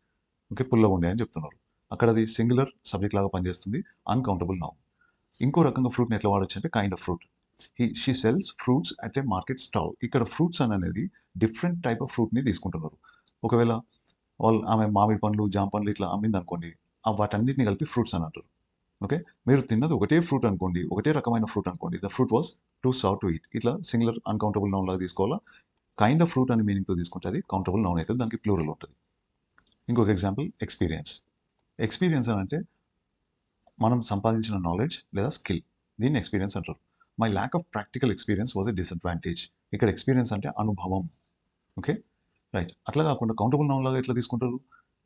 Okay. పుల్లగా ఉండే అని చెప్తున్నారు. అక్కడ అది సింగులర్ సబ్జెక్ట్ లాగా పనిచేస్తుంది. Uncountable noun. ఇంకో రకంగా ఫ్రూట్‌ని ఎట్లా వాడొచ్చు అంటే kind of fruit. She sells fruits at a market stall. ఇక్కడ ఫ్రూట్స్ అనేది డిఫరెంట్ టైప్ ఆఫ్ ఫ్రూట్‌ని తీసుకుంటున్నారు. ఒకవేళ ఆమె మామిడి పండ్లు, జామ పండ్లు ఇట్లా అమ్మిందనుకోండి. వాటన్నిటిని కలిపి ఫ్రూట్స్ అని అంటారు. ఓకే. మీరు తిన్నది ఒకటే ఫ్రూట్ అనుకోండి. ఒకటే రకమైన ఫ్రూట్ అనుకోండి. The fruit was two sorrow to eat. ఇట్లా సింగులర్ అన్‌కౌంటబుల్ నౌన్ లాగా తీసుకోవాలా. కైండ్ ఆఫ్ ఫ్రూట్ అనే మీనింగ్‌తో తీసుకుంటే అది కౌంటబుల్ నౌన్ అయితది. దానికి ప్లూరల్ ఉంటది. ఇంకొక ఎగ్జాంపుల్ ఎక్స్‌పీరియన్స్. ఎక్స్‌పీరియన్స్ అనంటే మనం సంపాదించిన నాలెడ్జ్ లేదా స్కిల్. దీన్ని ఎక్స్‌పీరియన్స్ అంటారు. My lack of practical experience was a disadvantage. ఇక్కడ ఎక్స్‌పీరియన్స్ అంటే అనుభవం. ఓకే. రైట్. అట్లా కాకుండా కౌంటబుల్ నౌన్ లాగా ఎట్లా తీసుకుంటారు?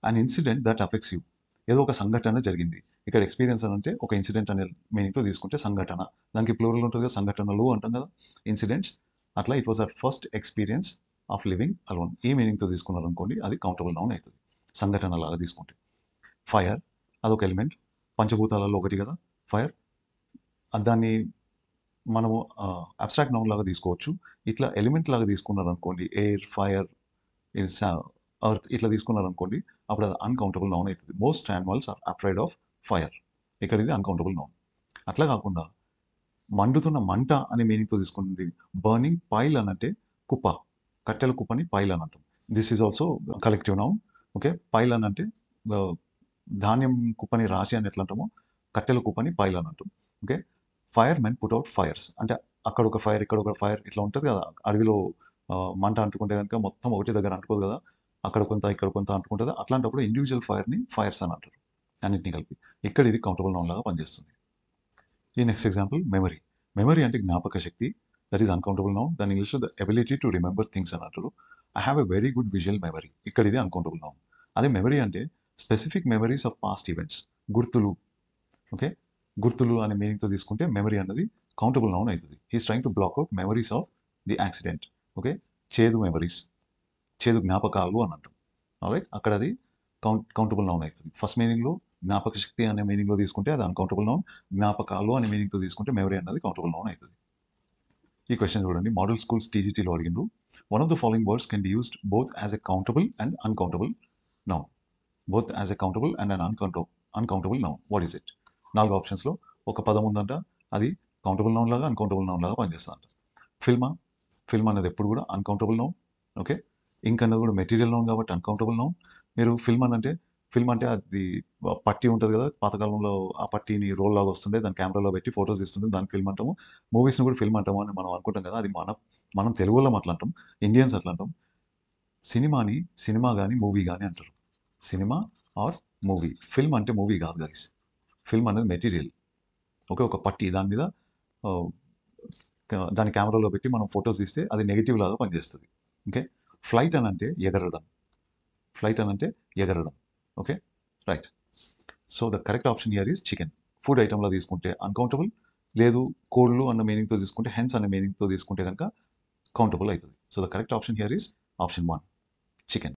An incident that affects you. ఏదో ఒక సంఘటన జరిగింది. ఇక్కడ ఎక్స్‌పీరియన్స్ అనంటే ఒక ఇన్సిడెంట్ అనే మీనింగ్‌తో తీసుకుంటే సంఘటన. దానికి ప్లూరల్ ఉంటది కదా! సంఘటనలు అంటాం కదా! ఇన్సిడెంట్స్. అట్లా it was hour first experience of living alone. ఈ మీనింగ్‌తో తీసుకున్నారనుకోండి అది కౌంటబుల్ నౌన్ అయితది. సంఘటన లాగా తీసుకుంటే. ఫైర్ అదొక ఎలిమెంట్. పంచభూతాలలో ఒకటి కదా! ఫైర్. దాన్ని మనము అబ్స్ట్రాక్ట్ నౌన్ లాగా తీసుకోవచ్చు. ఇట్లా ఎలిమెంట్ లాగా తీసుకున్నారనుకోండి ఎయిర్, ఫైర్, స ఎర్త్ ఇట్లా తీసుకున్నారనుకోండి, అప్పుడు అది అన్‌కౌంటబుల్ నౌన్ అయితది. Most animals are afraid of fire. ఇక్కడ ఇది అన్‌కౌంటబుల్ నౌన్. అట్లా కాకుండా మండుతున్న మంట అనే మీనింగ్‌తో తీసుకోండి. బర్నింగ్ పైల్ అనంటే కుప్ప. కట్టెల కుప్పని పైల్ అని అంటాం. This is also collective noun. Okay. Pile అనంటే ఆహ్, ధాన్యం కుప్పని రాశి అని ఎట్లా అంటామో, కట్టెల కుప్పని పైల్ అని అంటాం. Okay. Firemen put out fires. అంటే అక్కడ ఒక ఫైర్, ఇక్కడ ఒక ఫైర్ ఇట్లా ఉంటది కదా! అడవిలో మంట అంటుకుంటే గనుక మొత్తం ఒకటే దగ్గర అంటుకోదు కదా! అక్కడ కొంత, ఇక్కడ కొంత అంటుకుంటది. అట్లాంటప్పుడు ఇండివిడ్యువల్ ఫైర్‌ని ఫైర్స్ అని అంటారు. అన్నిటిని కలిపి. ఇక్కడ ఇది కౌంటబుల్ నౌన్ లాగా పనిచేస్తుంది. ఈ నెక్స్ట్ ఎగ్జాంపుల్ మెమరీ. మెమరీ అంటే జ్ఞాపక శక్తి. That is uncountable noun. దాన్ని ఇంగ్లీష్‌లో the ability to remember things అని అంటారు. I have a very good visual memory. ఇక్కడ ఇది అన్‌కౌంటబుల్ నౌన్. అదే మెమరీ అంటే specific memories of past events. గుర్తులు. ఓకే. గుర్తులు అనే మీనింగ్‌తో తీసుకుంటే మెమరీ అన్నది కౌంటబుల్ నౌన్ అయితది. He is trying to block out memories of the accident. Okay. చేదు మెమరీస్. చేదు జ్ఞాపకాలు అని అంటాం. ఆల్రైట్. అక్కడ అది కౌంటబుల్ నౌన్ అయితది. ఫస్ట్ మీనింగ్‌లో జ్ఞాపక శక్తి అనే మీనింగ్‌లో తీసుకుంటే అది అన్‌కౌంటబుల్ నౌన్. జ్ఞాపకాలు అనే మీనింగ్‌తో తీసుకుంటే మెమరీ అన్నది కౌంటబుల్ నౌన్ అయితది. ఈ క్వెషన్ చూడండి. మోడల్ స్కూల్స్ టీజీటీలో అడిగిండ్రు. One of the following words can be used both as a countable and uncountable noun. Both as a countable and an uncountable noun. What is it? 4 ఆప్షన్స్‌లో ఒక పదం ఉందంట. అది కౌంటబుల్ నౌన్ లాగా, అన్‌కౌంటబుల్ నౌన్ లాగా పనిచేస్తదంట. ఫిల్మా. ఫిల్మ్ అనేది ఎప్పుడు కూడా అన్‌కౌంటబుల్ నౌన్. ఓకే. ఇంక్ అన్నది కూడా మెటీరియల్ నౌన్ కాబట్టి అన్‌కౌంటబుల్ నౌన్. మీరు ఫిల్మ్ అంటే అది పట్టీ ఉంటది కదా! పాతకాలంలో ఆ పట్టీని రోల్ లాగా వస్తుండే. దాన్ని కెమెరాలో పెట్టి ఫోటోస్ తీస్తుండే. దాన్ని ఫిల్మ్ అంటాము. మూవీస్‌ని కూడా ఫిల్మ్ అంటాము అని మనం అనుకుంటాం కదా! అది మనం తెలుగోళ్ళం అట్లా అంటాం. ఇండియన్స్ అట్లా అంటాం. సినిమాని సినిమా గాని, మూవీ గాని అంటారు. Cinema or movie. ఫిల్మ్ అంటే మూవీ కాదు గైస్. ఫిల్మ్ అనేది మెటీరియల్. ఓకే. ఒక పట్టీ దాని మీద ఆహ్, దాన్ని కెమెరాలో పెట్టి మనం ఫోటోస్ తీస్తే అది నెగెటివ్ లాగా పనిచేస్తది. ఓకే. ఫ్లైట్ అనంటే ఎగరడం. ఫ్లైట్ అనంటే ఎగరడం. Okay. Right. So, the correct option here is chicken. Food ఐటెమ్‌లా తీసుకుంటే అన్‌కౌంటబుల్. లేదు కోళ్ళు అన్న మీనింగ్‌తో తీసుకుంటే హెన్స్ అనే మీనింగ్‌తో తీసుకుంటే గనుక కౌంటబుల్ అయితది. So, the correct option here is option 1 chicken.